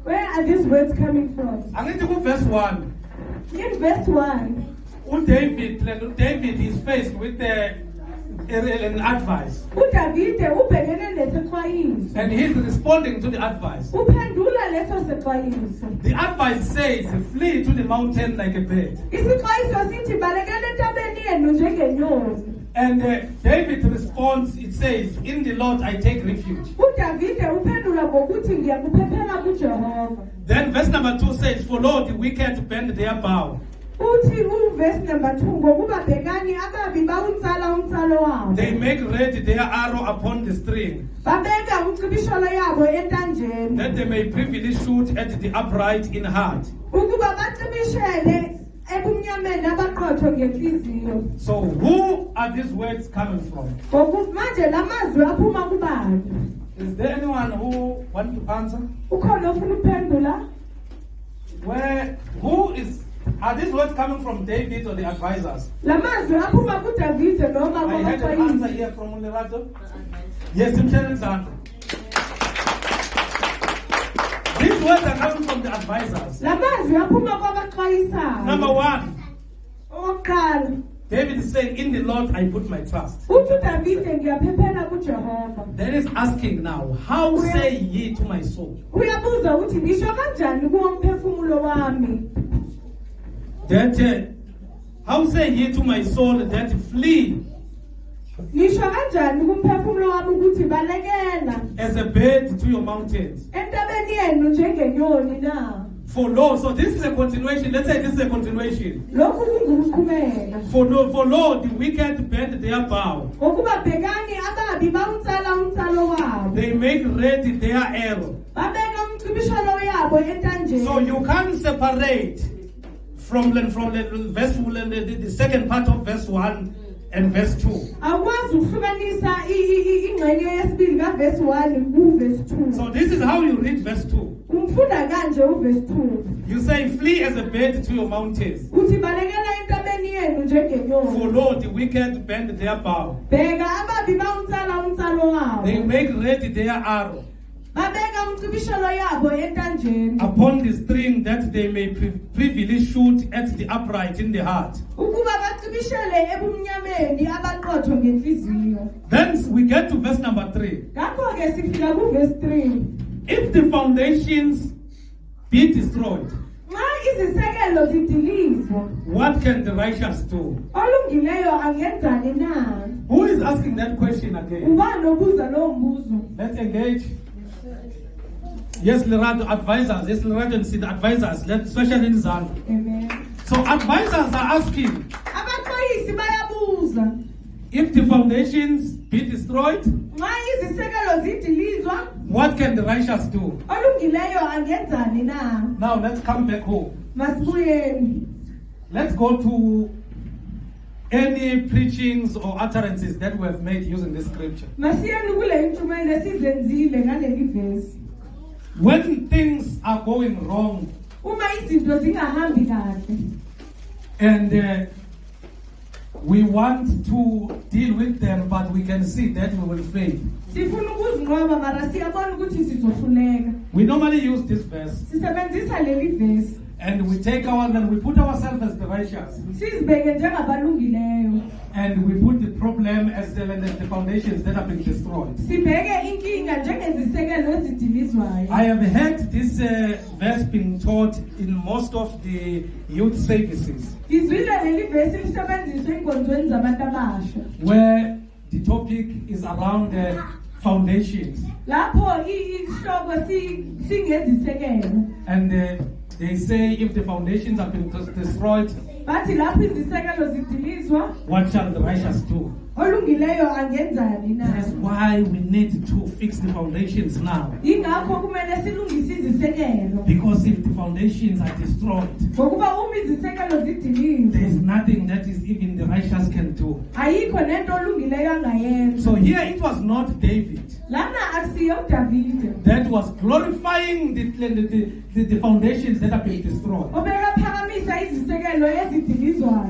Where are these words coming from? Verse 1. In verse 1, David is faced with an advice. And he's responding to the advice. The advice says, flee to the mountain like a bird. And David responds, it says, in the Lord I take refuge. Then verse number 2 says, for lo, the wicked bend their bow. They make ready their arrow upon the string, that they may privily shoot at the upright in heart. So who are these words coming from? Is there anyone who wants to answer? Are these words coming from David or the advisors? I had an answer here from Unirato. Yes, these words are coming from the advisors. Number 1. David is saying, in the Lord I put my trust. Then he's asking now, how say ye to my soul? That how say ye to my soul that flee as a bird to your mountains? For lo, so this is a continuation. Let's say this is a continuation. For lo, the wicked bend their bow. They make ready their arrow. So you can't separate from the second part of verse 1 and verse 2. So this is how you read verse 2. You say, flee as a bird to your mountains. For lo, the wicked bend their bow. They make ready their arrow. upon the string that they may privily shoot at the upright in the heart. Then we get to verse number 3. If the foundations be destroyed, what can the righteous do? Who is asking that question again? Let's engage. Yes, Lerato, advisors. Yes, Lerato and see the advisors. Let's especially in Zan. So advisors are asking, if the foundations be destroyed, what can the righteous do? Now let's come back home. Let's go to any preachings or utterances that we have made using this scripture. When things are going wrong and we want to deal with them, but we can see that we will fail, we normally use this verse and we take and we put ourselves as the righteous, and we put the problem as the foundations that have been destroyed. I have heard this verse being taught in most of the youth services, where the topic is around foundations. And they say if the foundations have been destroyed, what shall the righteous do? That is why we need to fix the foundations now. Because if the foundations are destroyed, there is nothing that is even the righteous can do. So here it was not David that was glorifying the foundations that have been destroyed,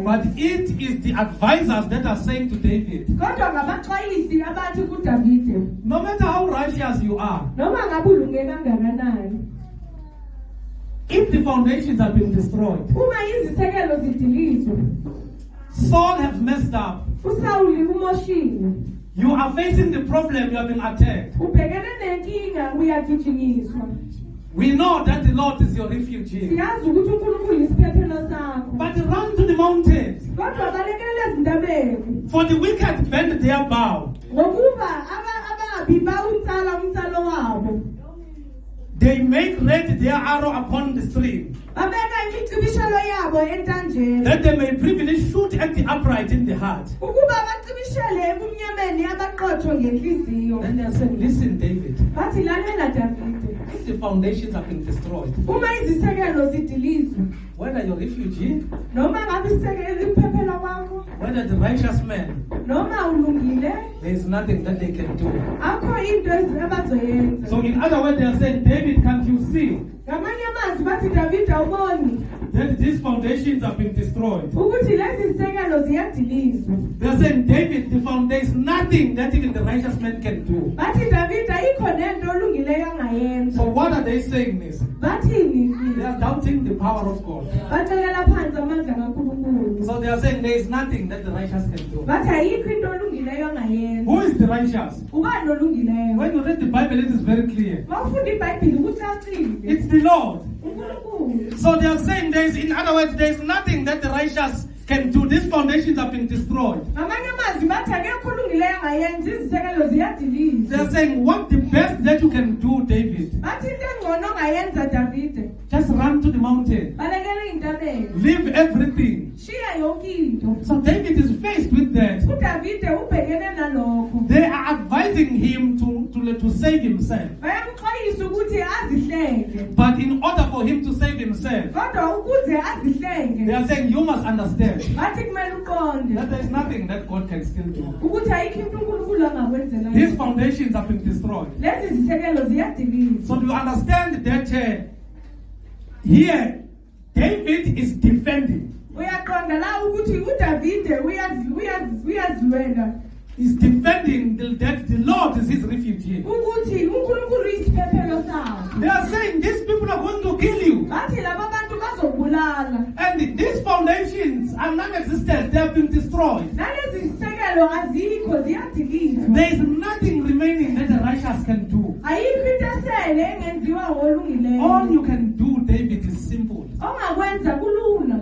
but it is the advisors that are saying to David, no matter how righteous you are, if the foundations have been destroyed, Saul has messed up. You are facing the problem, you have been attacked. We know that the Lord is your refuge. But run to the mountains. For the wicked bend their bow. They make red their arrow upon the stream, that they may privily shoot at the upright in the heart. Then they are saying, listen, David, if the foundations have been destroyed, whether you're a refugee, whether the righteous man, there is nothing that they can do. So in other words, they are saying, David, can't you see that these foundations have been destroyed? They are saying, David, there is nothing that even the righteous man can do. So what are they saying this? They are doubting the power of God. So they are saying there is nothing that the righteous can do. Who is the righteous? When you read the Bible, it is very clear. It's the Lord. So they are saying in other words, there is nothing that the righteous can do. These foundations have been destroyed. They are saying, what the best that you can do, David? Just run to the mountain. Leave everything. So David is faced with that. They are advising him to save himself. But in order for him to save himself, they are saying, you must understand that there is nothing that God can still do. These foundations have been destroyed. So do you understand that here David is defending? He's defending that the Lord is his refuge. are non-existent. They have been destroyed. nalezisekelo azikho ziyadilizwa There is nothing remaining that the righteous can do. ayikho into esele engenziwa ngolungileyo All you can do, David, is simple. ongakwenza kulula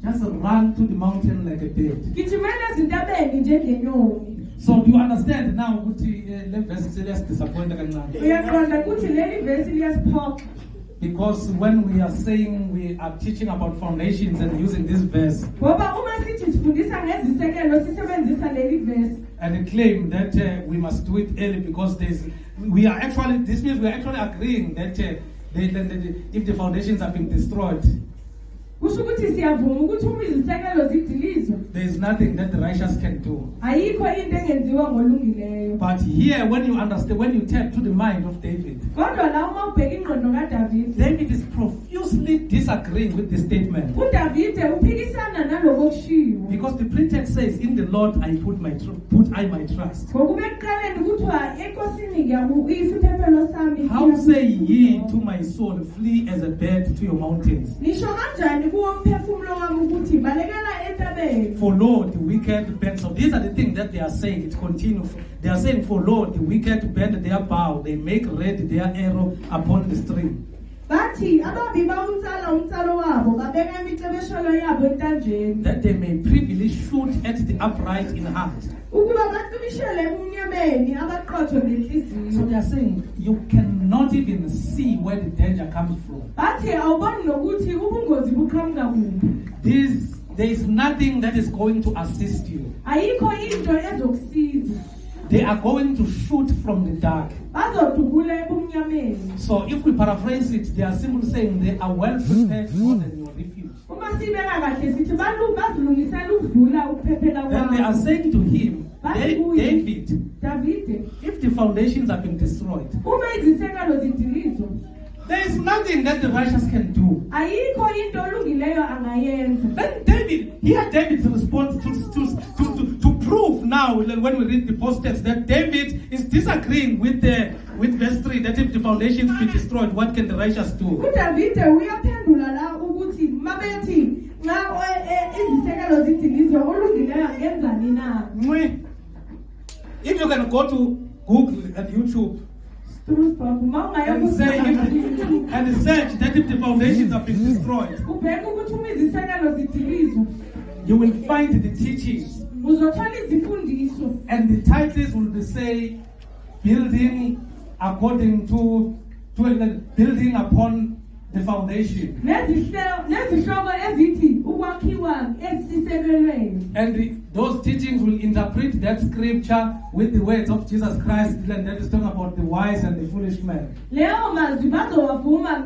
Just run to the mountain like a bird. gijimela ezintabeni njengenyoni So do you understand now ukuthi le verse serious disappoint kancane? uyaqonda ukuthi leli vesi liyasiphoxa Because when we are saying we are teaching about foundations and using this verse ngoba uma sithi sifundisa ngezisekelo sisebenzisa leli vesi and claim that we must do it early because this means we are actually agreeing that if the foundations have been destroyed, kusho ukuthi siyavuma ukuthi uma izisekelo zidilizwa there is nothing that the righteous can do. ayikho into engenziwa ngolungileyo But here, when you understand, when you tap to the mind of David, kodwa la uma ubheka ingqondo kadavide David is profusely disagreeing with the statement. udavide uphikisana naloko kushiwo Because the pretext says, in the Lord I put my trust. ngokube ekuqaleni kuthiwa enkosini ngiyakuyisa uphephelo sami How say ye to my soul, flee as a bird to your mountains? nisho kanjani kuwo umphefumulo wami ukuthi balekela entabeni For lo, the wicked bend. So these are the things that they are saying. It continues. They are saying, for lo, the wicked bend their bow. They make red their arrow upon the string. bathi ababi bawutsala umtsalo wabo babeka imicebeshelo yabo entanjeni That they may privily shoot at the upright in heart. ukuba bacibishele ebumnyameni abaqotho So ngenhliziyo they are saying, you cannot even see where the danger comes from. bathi awuboni nokuthi ubungozi buqhamuka kuphi There is nothing that is going to assist you. ayikho into ezokusiza They are going to shoot from the dark. bazodubula ebumnyameni So if we paraphrase it, they are simply saying they are well prepared more than your refuge. uma sibeka kahle sithi bazilungisela ukudlula ukuphephela Then they are kwabo saying to him, David, davide if the foundations have been destroyed, uma izisekelo zidilizwa there is nothing that the righteous can do. ayikho into olungileyo angayenza Then David's response to prove now, when we read the post-text, that David is disagreeing with verse 3, that if the foundations be destroyed, what can the righteous do? udavide uyaphendula la ukuthi mabethi nxa izisekelo zidilizwa olungileyo angenzani na If you can go to Google and YouTube and say and search that if the foundations have been destroyed, ubheka ukuthi uma izisekelo zidilizwa you will find the teachings uzothola izifundiso and the titles will be say building according to building upon the foundation. nezihloko ezithi ukwakhiwa esisekelweni And those teachings will interpret that scripture with the words of Jesus Christ, and that is talking about the wise and the foolish man. leyo mazwi bazowavuma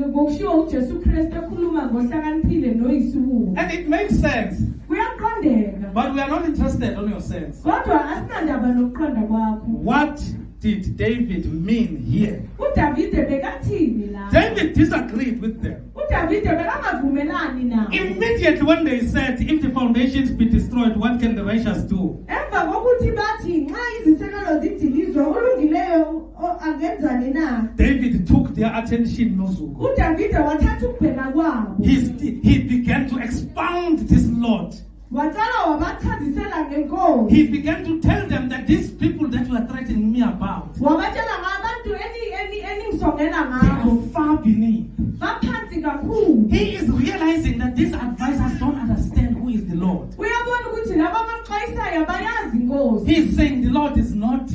ngokushiwo ujesu kristu ekhuluma ngohlakaniphile noyisibuko And it makes sense, kuyaqondeka but we are not interested on your sense. kodwa asinandaba nokuqonda kwakho What did David mean here? udavide bekathini la David disagreed with them. udavide bekangavumelani nabo Immediately when they said, if the foundations be destroyed, what can the righteous do? emva kokuthi bathi nxa izisekelo zidilizwa olungileyo angenzani na David took their attention nozuko. udavide wathatha ukubheka kwabo He began to expound this Lord. waqala wabachazisela ngenkosi He began to tell them that these people that you are threatening me about, wabatshela ngabantu eningisongela they ngabo are far beneath. baphansi kakhulu He is realizing that these advisors don't understand who is the Lord. uyabona ukuthi laba abaxwayisayo bayazi inkosi He is saying the Lord is not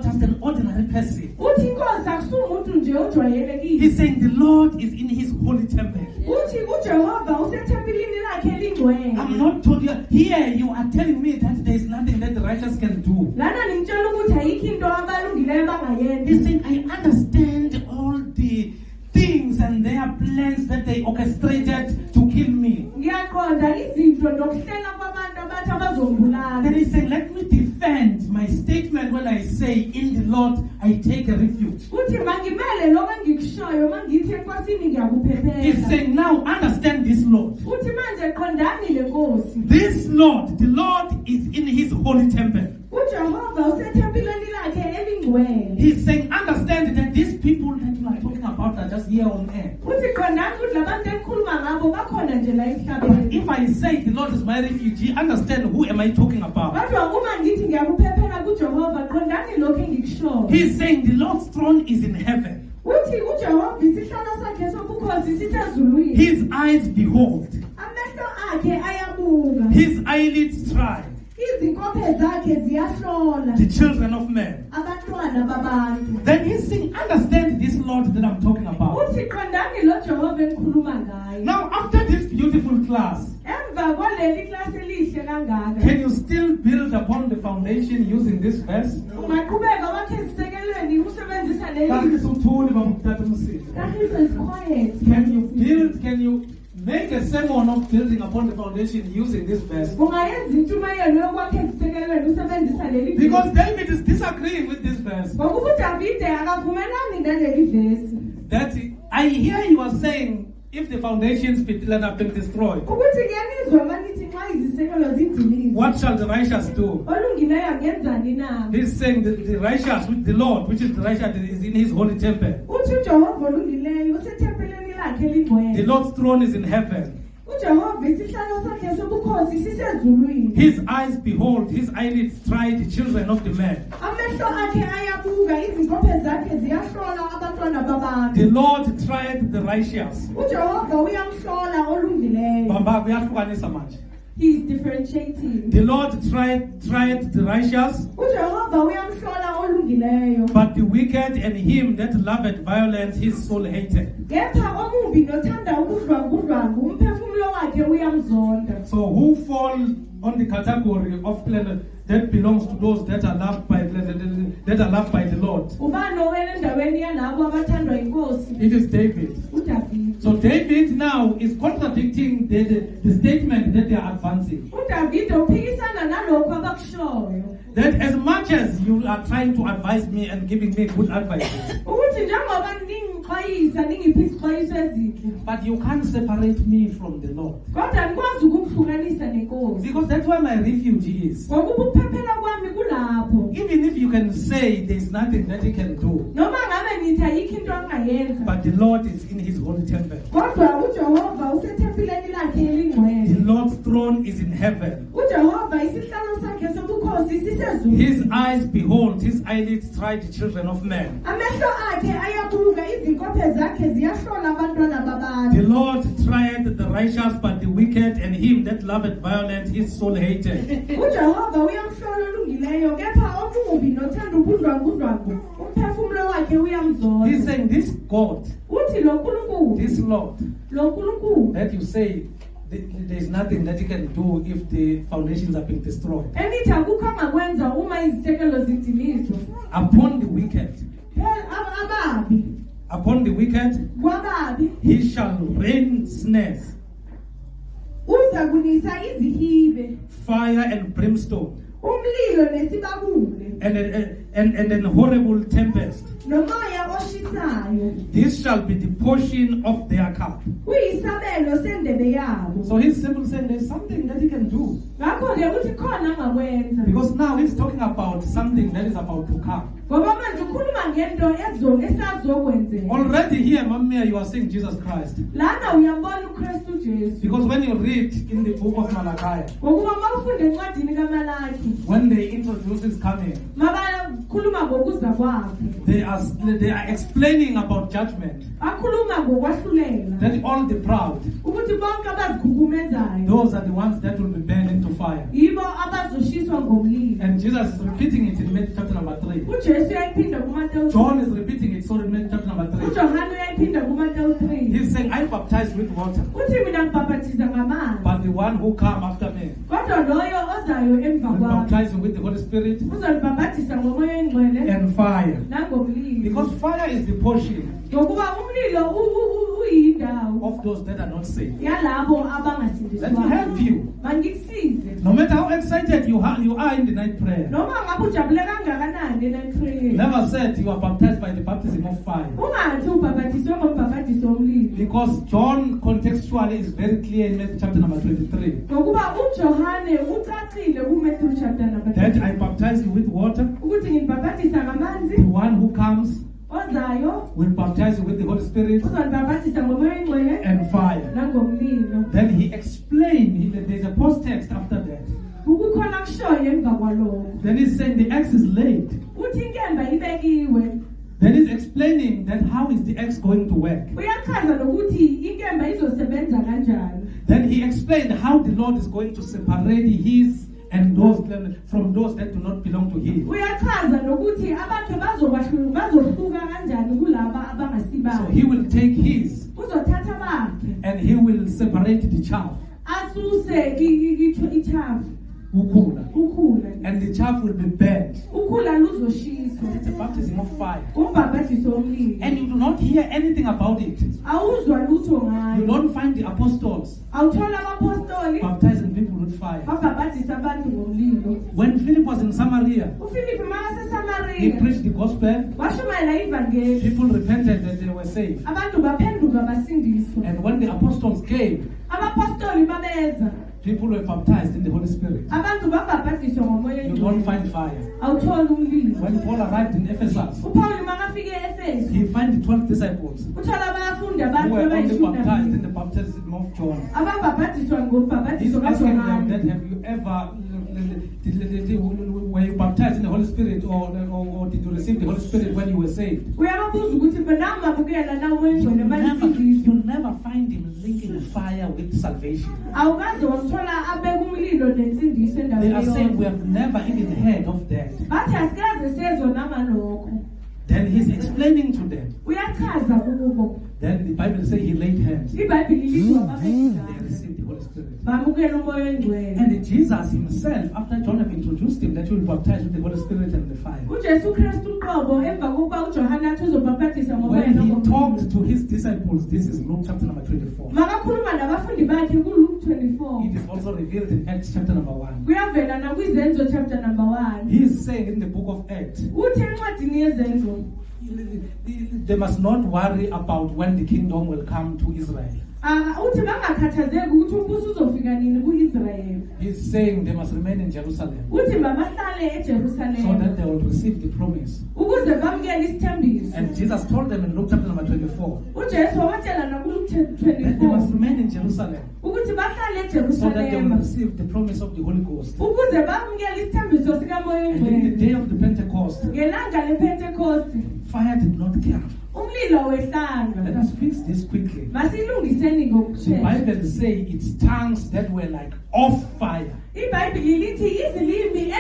just an ordinary person. uthi inkosi akusumuntu nje ojwayelekile He's saying the Lord is in his holy temple. uthi ujehova usethempelini lakhe elingcwele I'm not told you. Here you are telling me that there is nothing that the righteous can do. lana nimtshela ukuthi ayikho into abalungileyo bangayenza He's saying, I understand all the things and their plans that they orchestrated to kill me. ngiyaqonda izinto nokuhlela kwabantu abathi abazombulala Then he's saying, let me defend my statement when I say, in the Lord I take a refuge. uthi mangimele lokho engikushoyo mangithi enkosini He's ngiyakuphephela saying, now understand this Lord. uthi manje qondani le nkosi This Lord, the Lord is in his holy temple. ujehova usethempelini lakhe elingcwele He's saying, understand that these people that you are about are just here on earth. uthi qondani ukuthi labantu enikhuluma ngabo bakhona nje la emhlabeni If I I say the Lord is my refuge, understand who am I talking about. He's saying the Lord's throne is in heaven. His eyes behold. His eyelids try the children of men. Then he's saying, understand this Lord that I'm talking about. Now, after this beautiful class, can you still build upon the foundation using this verse? Can you make a sermon of building upon the foundation using this verse? Because David is disagreeing with this verse. That I hear you are saying, if the foundations have been destroyed, what shall the righteous do? He's saying that the righteous, with the Lord, which is the righteous, is in his holy temple. The Lord's throne is in heaven. His eyes behold, his eyelids try the children of the man. The Lord tried the righteous. He is differentiating. The Lord tried the righteous, but the wicked and him that loveth violence his soul hated. So who fall on the category of planet that belongs to those that are loved by the Lord? It is David. So David now is contradicting the statement that they are advancing. That as much as you are trying to advise me and giving me good advice, but you can't separate me from the Lord. Because that's where my refuge is. Even if you can say there's nothing that he can do, but the Lord is in his holy temple. The Lord's throne is in heaven. His eyes behold, his eyelids try the children of men. The Lord tried the righteous, but the wicked and him that loveth violence his soul hated. He's saying this God, this Lord, that you say there's nothing that he can do if the foundations are being destroyed. Upon the wicked, he shall rain snares, fire and brimstone, and an horrible tempest. This shall be the portion of their cup. So he's simply saying there's something that he can do. Because now he's talking about something that is about to come. Already here, Mamma, you are saying Jesus Christ. Because when you read in the book of Malachi, when they introduce his coming, they are explaining about judgment. That all the proud, those are the ones that will be burned into fire. And Jesus is repeating it in Matthew chapter number 3. John is repeating it, sorry, in Matthew chapter number 3. He's saying, I baptize with water, but the one who comes after me will baptize you with the Holy Spirit and fire. Because fire is the portion of those that are not saved. That will help you. No matter how excited you are in the night prayer. Never said you are baptized by the baptism of fire. Because John contextually is very clear in Matthew chapter number 23. That I baptize you with water. The one who comes will baptize you with the Holy Spirit and fire. Then he explains saying, there's a post-text after that. ukukhona kushoyo emva kwalokho Then he's saying the axe is laid. uthi inkemba ibekiwe Then he's explaining that how is the axe going to work. uyachaza nokuthi inkemba izosebenza kanjani. Then he explained how the Lord is going to separate his and those from those that do not belong to him. uyachaza nokuthi abantu bazohluka kanjani kulaba So abangasibani. he will take his uzothatha bakhe and he will separate the chaff. asuse ichafu ukhula And the chaff will be burnt. ukhula luzoshiswa It's a baptism of fire. umbhabhadiso womlilo. And you do not hear anything about it. awuzwa lutho You ngayo. don't find the apostles awuthola abapostoli baptizing people with fire. babhabhadisa abantu ngomlilo. When Philip was in Samaria, uFilipi he makasesamariya preached the gospel. washumayela ivangeli. People repented that they were saved. abantu baphenduka basindiswa. And when the apostles came, abapostoli babeza people were baptized in the Holy Spirit. abantu babhabhadiswa ngomoya You don't find fire. awutholi umlilo. When Paul arrived in Ephesus, uPawuli makafike eEfeso he found the 12 disciples uthola abafundi who abantu were only baptized in abayishumi the baptism of John. ababhabhadiswa He's ngobhabhadiso asking them kaJohane. that have you ever were you baptized in the Holy Spirit or did you receive the Holy Spirit when you were saved? uyababuza ukuthi benamabukela nawo wengcwele You basindiswa. never find him linking fire with salvation. awukaze wamthola abeka umlilo nensindiso They endaweni are saying we yonke. have never even heard of that. bathi asikaze sezwe namalokho. Then he's explaining to them. uyachaza kubo. Then the Bible says he laid hands. ibhayibhili lithi They wababeka received the Holy Spirit. bamukela umoya engcwele. And Jesus himself, after John had introduced him that he will baptize with the Holy Spirit and the fire, uJesu Kristu uqobo emva kokuba uJohane athi uzobhabhadisa ngomoya when he nongomlilo. talked to his disciples, this is Luke chapter number 24. makakhuluma nabafundi bakhe kuLuke 24. It is also revealed in Acts chapter number 1. kuyavela nakwizenzo chapter number 1. He is saying in the book of Acts, uthi encwadini yezenzo they must not worry about when the kingdom will come to Israel. uthi bangakhathazeki ukuthi umbuso uzofika nini ku-Israyeli. He's saying they must remain in Jerusalem uthi mabahlale so eJerusalema that they will receive the promise. ukuze bamukele isithembiso. And Jesus told them in Luke chapter number 24 uJesu watshela nakuLuke that they must 24 remain in Jerusalem ukuthi bahlale so that they will eJerusalema receive the promise of the Holy Ghost. ukuze bamukele isithembiso sikamoya And in the engcwele. day of the Pentecost, ngelanga lePentecost fire did not come. umlilo Let wehlanga. us fix this quickly. masilungiseni The ngokushesha. Bible says it's tongues that were like of fire. ibhayibhili lithi izilimi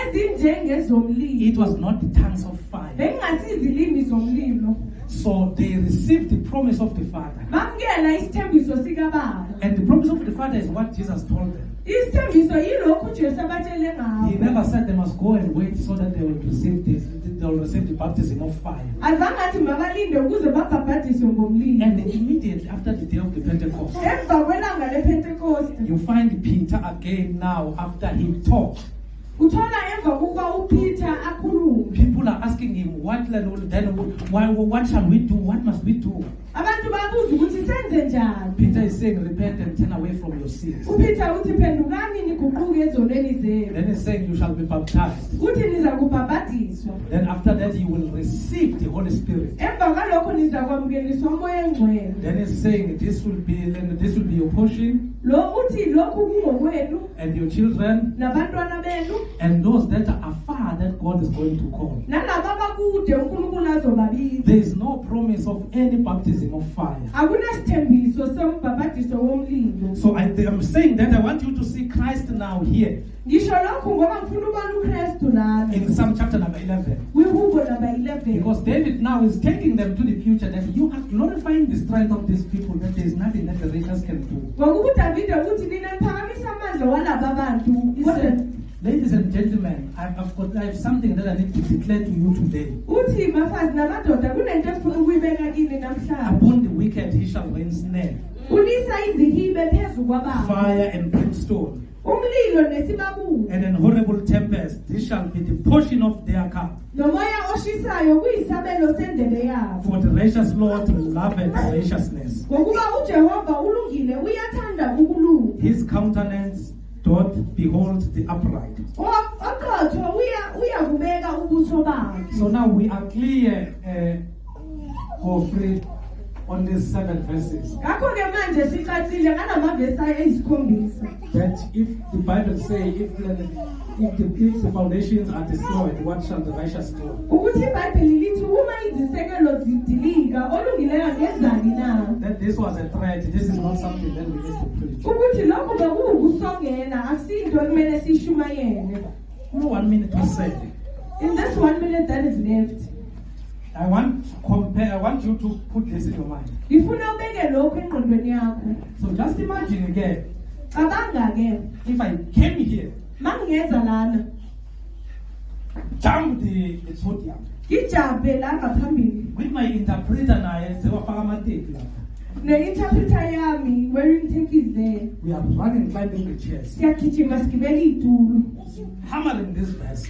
ezinjengezomlilo. It was not the tongues of fire. bengingasi izilimi zomlilo. So they received the promise of the Father. bamukela isithembiso sikababa. And the promise of the Father is what Jesus told them. isithembiso yilokhu uJesu abatshele He ngakho. never said they must go and wait so that they will receive this. They will receive the baptism of fire. azange athi mabalinde ukuze babhabhadiswe ngomlilo. And immediately after the day of the Pentecost, emva kwelanga lePentecost you find Peter again now after he talked. uthola emva kokuba uPeter akhuluma. People are asking him, what shall we do? What must we do? abantu babuza ukuthi senze njani. Peter is saying, repent and turn away from your sins. uPeter uthi phendukani niguquke ezonweni zenu. Then he's saying, you shall be baptized. uthi niza kubhabhadiswa. Then after that, you will receive the Holy Spirit. emva kwalokho niza kwamukeliswa umoya engcwele. Then he's saying, this will be your portion lo uthi lokhu kungokwenu and your children nabantwana benu and those that are afar that God is going to call. nalaba abakude uNkulunkulu azobabiza. There is no promise of any baptism of fire. akunasithembiso sombhabhadiso womlilo. So I'm saying that I want you to see Christ now here ngisho lokhu ngoba ngifuna ubona uKristu lana in Psalm chapter number 11. kwihubo namba 11. Because David now is taking them to the future that you are glorifying the strength of these people, that there is nothing that the righteous can do. ngokuba uDavide uthi nina niphakamisa amandla walaba abantu. He said, ladies and gentlemen, I have something that I need to declare to you today. uthi mafazi namadoda kunento efuna ukuyibeka kini namhlanje. Upon the wicked he shall rain snare, ulisa izihibe phezu kwabantu. fire and brimstone, umlilo nesibabuli. and an horrible tempest. This shall be the portion of their cup. nomoya oshisayo kuyisabelo sendebe yabo. For the righteous Lord loveth righteousness. ngokuba uJehova ulungile uyathanda ukulunga. His countenance doth behold the upright. oqotho uyakubeka ubuso bakhe. So now we are clear, Godfrey, on these 7 verses. That if the Bible says if the foundations are destroyed, what shall the righteous do? That this was a threat. This is not something that we need to preach. 1 minute to say. In this 1 minute that is left, I want you to put this in your mind. So just imagine again. If I came here, jump the podium with my interpreter the interpreter wearing turkeys there. We are running, climbing the chairs, hammering this verse.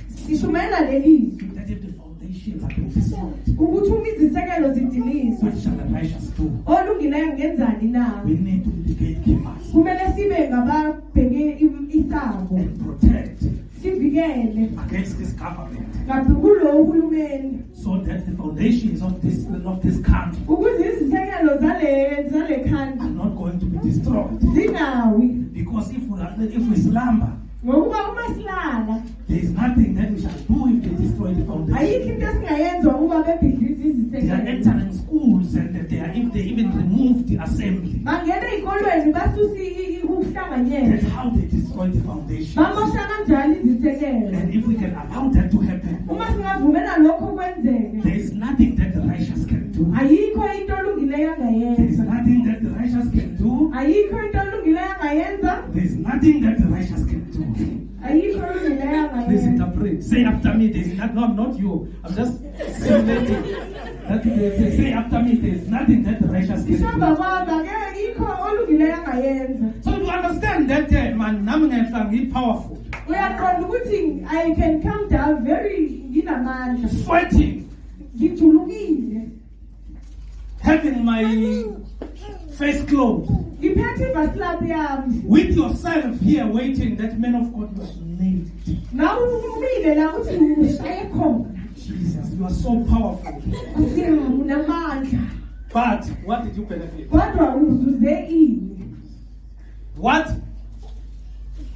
That if the foundations have been destroyed, what shall the righteous do? We need to be the gatekeepers and protect against this government, so that the foundations of this country are not going to be destroyed. Because if we slumber, there is nothing that we shall do if they destroy the foundation. They are entering schools and if they even remove the assembly. That's how they destroy the foundation. And if we can allow that to happen, there is nothing that the righteous can do. There is nothing that the righteous can do. There is nothing that the righteous can do. Please interpret. Say after me. There is not you. I'm just simulating. Say after me. There is nothing that the righteous can do. So you understand that man, is powerful. I can come down very sweating, having my face clothed, with yourself here waiting. That man of God was made. Jesus, you are so powerful. But what did you benefit? What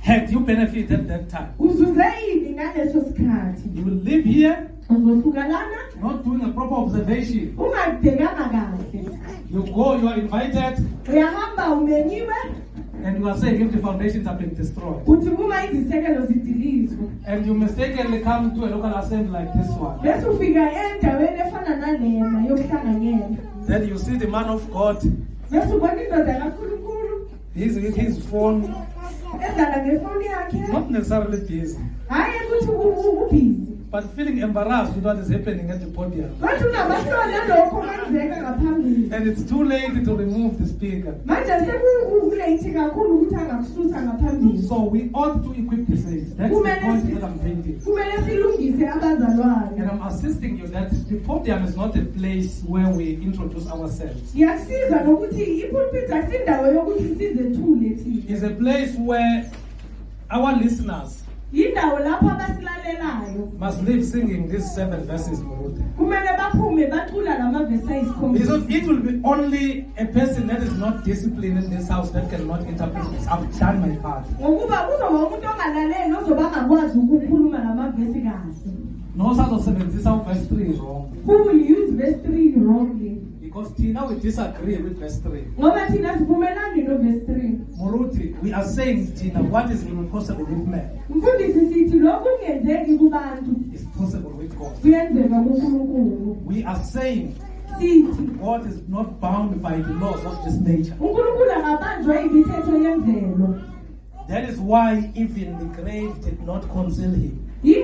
had you benefited at that time? You will live here, not doing a proper observation. You go, you are invited, and you are saying if the foundations have been destroyed. And you mistakenly come to a local assembly like this one. Then you see the man of God. He's with his phone. Not necessarily busy, but feeling embarrassed with what is happening at the podium. And it's too late to remove the speaker. So we ought to equip the saints. That's the point that I'm making. And I'm assisting you that the podium is not a place where we introduce ourselves. It's a place where our listeners must live singing these 7 verses. It will be only a person that is not disciplined in this house that cannot interpret this. I've done my part. No, verse 3 is wrong. Who will use verse 3 wrongly? Because Tina will disagree with verse 3. Muruti, we are saying, Tina, what is impossible with man is possible with God. We are saying God is not bound by the laws of this nature. That is why even the grave did not conceal him. He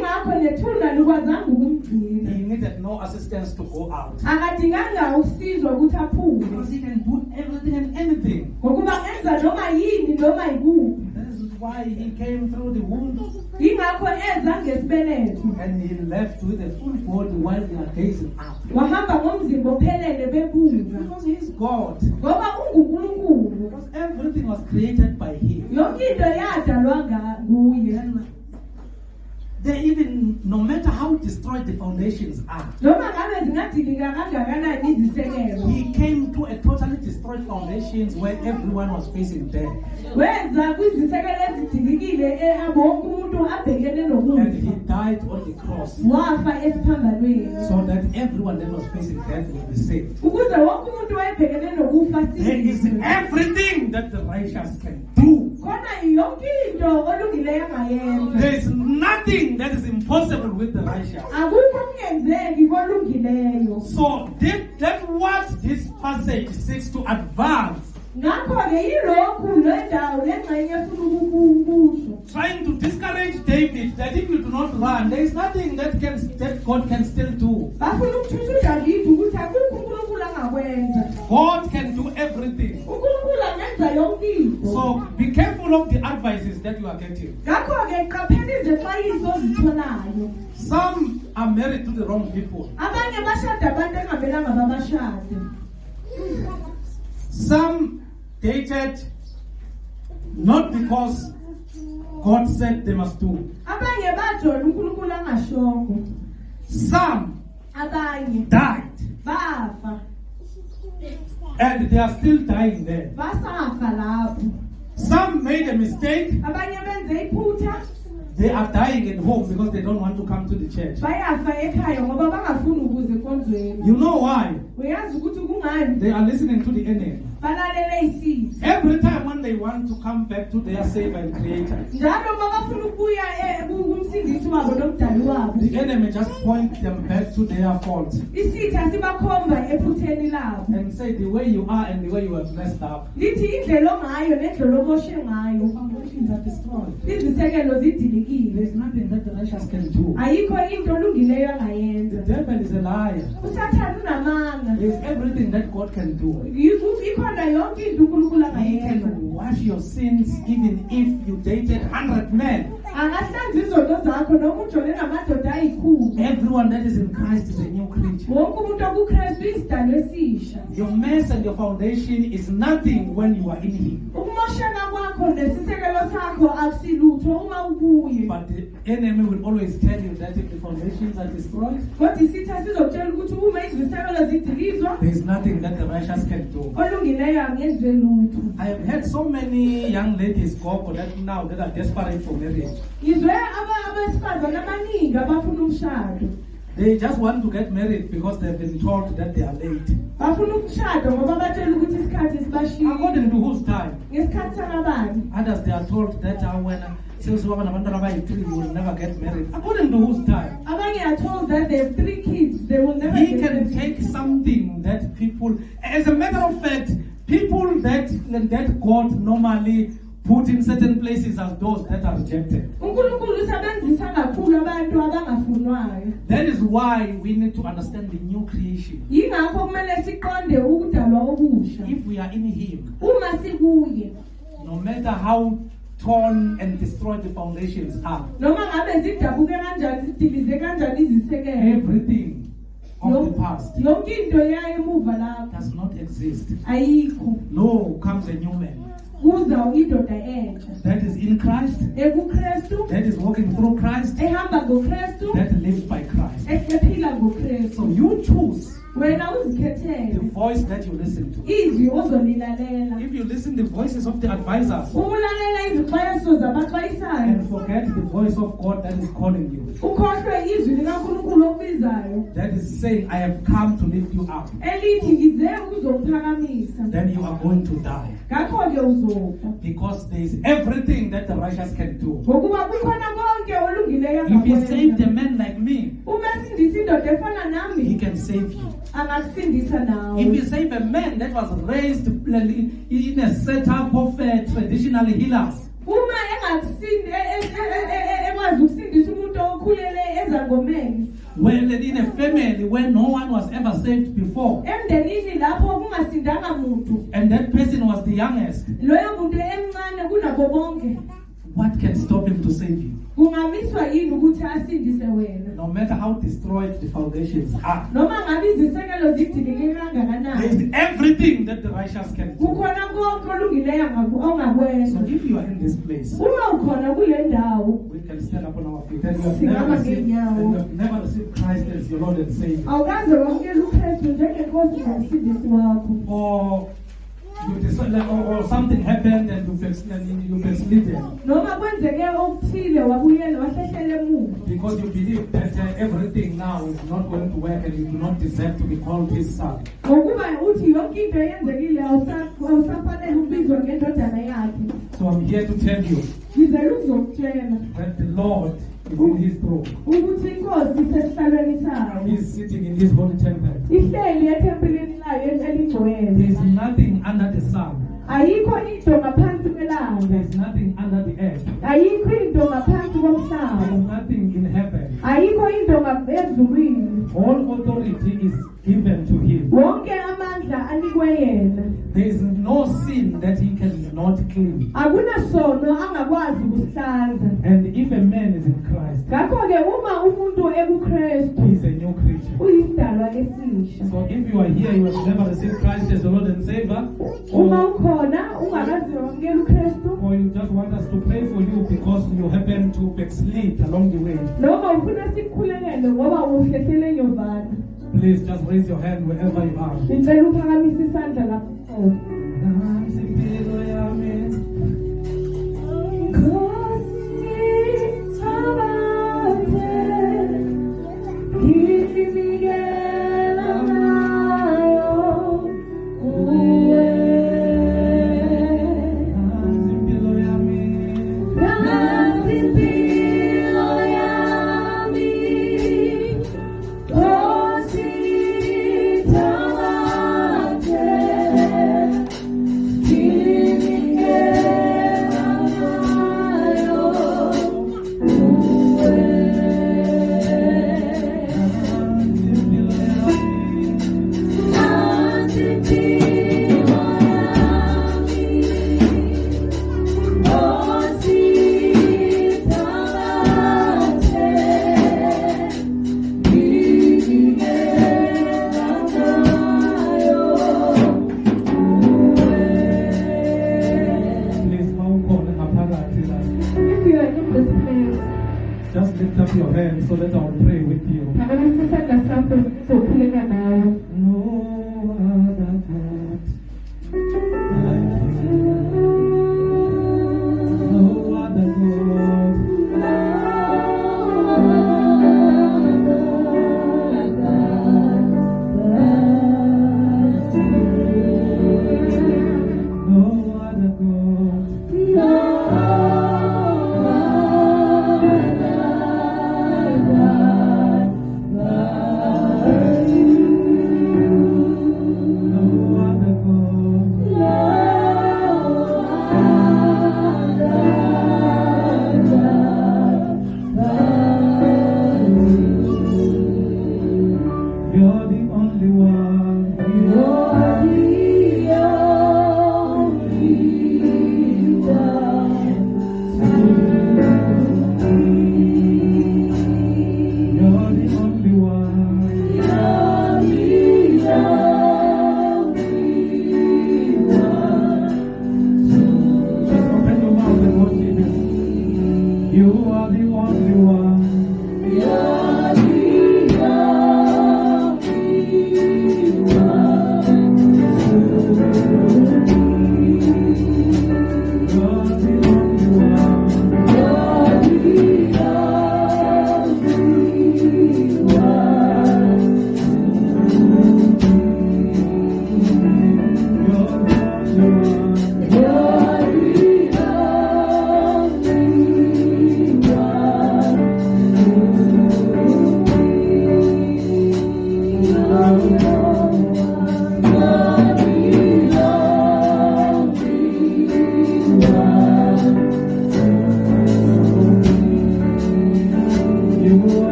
needed no assistance to go out. Because he can do everything and anything. That is why he came through the wound. And he left with a full body while they are gazing up. Because he is God. Because everything was created by him. they even, no matter how destroyed the foundations are, he came to a totally destroyed foundations where everyone was facing death. And he died on the cross so that everyone that was facing death will be saved. There is everything that the righteous can do. There is nothing that is impossible with the righteous. So that's what this passage seeks to advance. Trying to discourage David that if you do not run, there is nothing that God can still do. God can do everything. So be careful of the advices that you are getting. Some are married to the wrong people. Some dated not because God said they must do. Some died. And they are still dying there. Some made a mistake. They are dying at home because they don't want to come to the church. You know why? They are listening to the enemy. Every time when they want to come back to their Savior and Creator, the enemy just points them back to their fault and say the way you are and the way you have messed up. Your foundations are destroyed. There's nothing that the righteous can do. The devil is a liar. There's everything that God can do. He can wash your sins even if you dated 100 men. Everyone that is in Christ is a new creature. Your mess and your foundation is nothing when you are in Him. But the enemy will always tell you that if the foundations are destroyed, there is nothing that the righteous can do. I have heard so many young ladies go for that now that are desperate for marriage. They just want to get married because they've been told that they are late. According to whose time? Others, they are told that when you will never get married. According to whose time? Are told that they have 3 kids. They will never He can take something that people, as a matter of fact, people that God normally put in certain places as those that are rejected. That is why we need to understand the new creation. If we are in Him, no matter how torn and destroyed the foundations are, everything of the past does not exist. No, comes a new man that is in Christ, that is walking through Christ, that lives by Christ. So you choose the voice that you listen to. If you listen to the voices of the advisors and forget the voice of God that is calling you, that is saying, I have come to lift you up, then you are going to die. Because there is everything that the righteous can do. If He saved a man like me, He can save you. If He saved a man that was raised in a setup of traditional healers, well, in a family where no one was ever saved before, and that person was the youngest, what can stop him to save you? Kungamiswa yini ukuthi asindise wena? No matter how destroyed the foundations are, Noma ngabe izisekelo zidilike kangakanani. there is everything that the righteous can do. Kukhona konke olungileyo ongakwenza. So if you are in this place, Uma ukhona kule ndawo, we can stand up on our feet and you have never received Christ as your Lord and Savior. awukaze wamukela uKristu njengenkosi nomsindisi wakho. Or you decide, or something happened and you backslidden Noma kwenzeke okuthile wabuyela wahlehlele emuva. because you believe that everything now is not going to work and you do not deserve to be called his son. Ngokuba uthi yonke into eyenzekile awusafanele ukubizwa ngendodana yakhe. So I'm here to tell you Ngizele ukuzokutshela that the Lord is in his throne. ukuthi inkosi isesihlalweni sayo. He is sitting in his holy temple. Ihleli ethempelini layo There elingcwele. is nothing under the sun. Ayikho into ngaphansi kwelanga. There is nothing under the earth. Ayikho into ngaphansi There komhlaba. is nothing in heaven. Ayikho into ezulwini. All authority is given to him. Wonke amandla anikwe yena. There is no sin that he cannot clean. Akunasono angakwazi ukusihlanza. And if a man is in Christ, Ngakho-ke uma umuntu ekuKristu he is a new creature. uyisidalwa esisha. So if you are here, you have never received Christ as the Lord and Savior, Uma or, ukhona ungakaze wamukela uKristu, or you just want us to pray for you because you happen to backslid along the way, noma ufuna sikukhulekele ngoba uhlehlele enyovana, please just raise your hand wherever you are. ngicela uphakamise isandla lapho ukhona. Just lift up your hands so that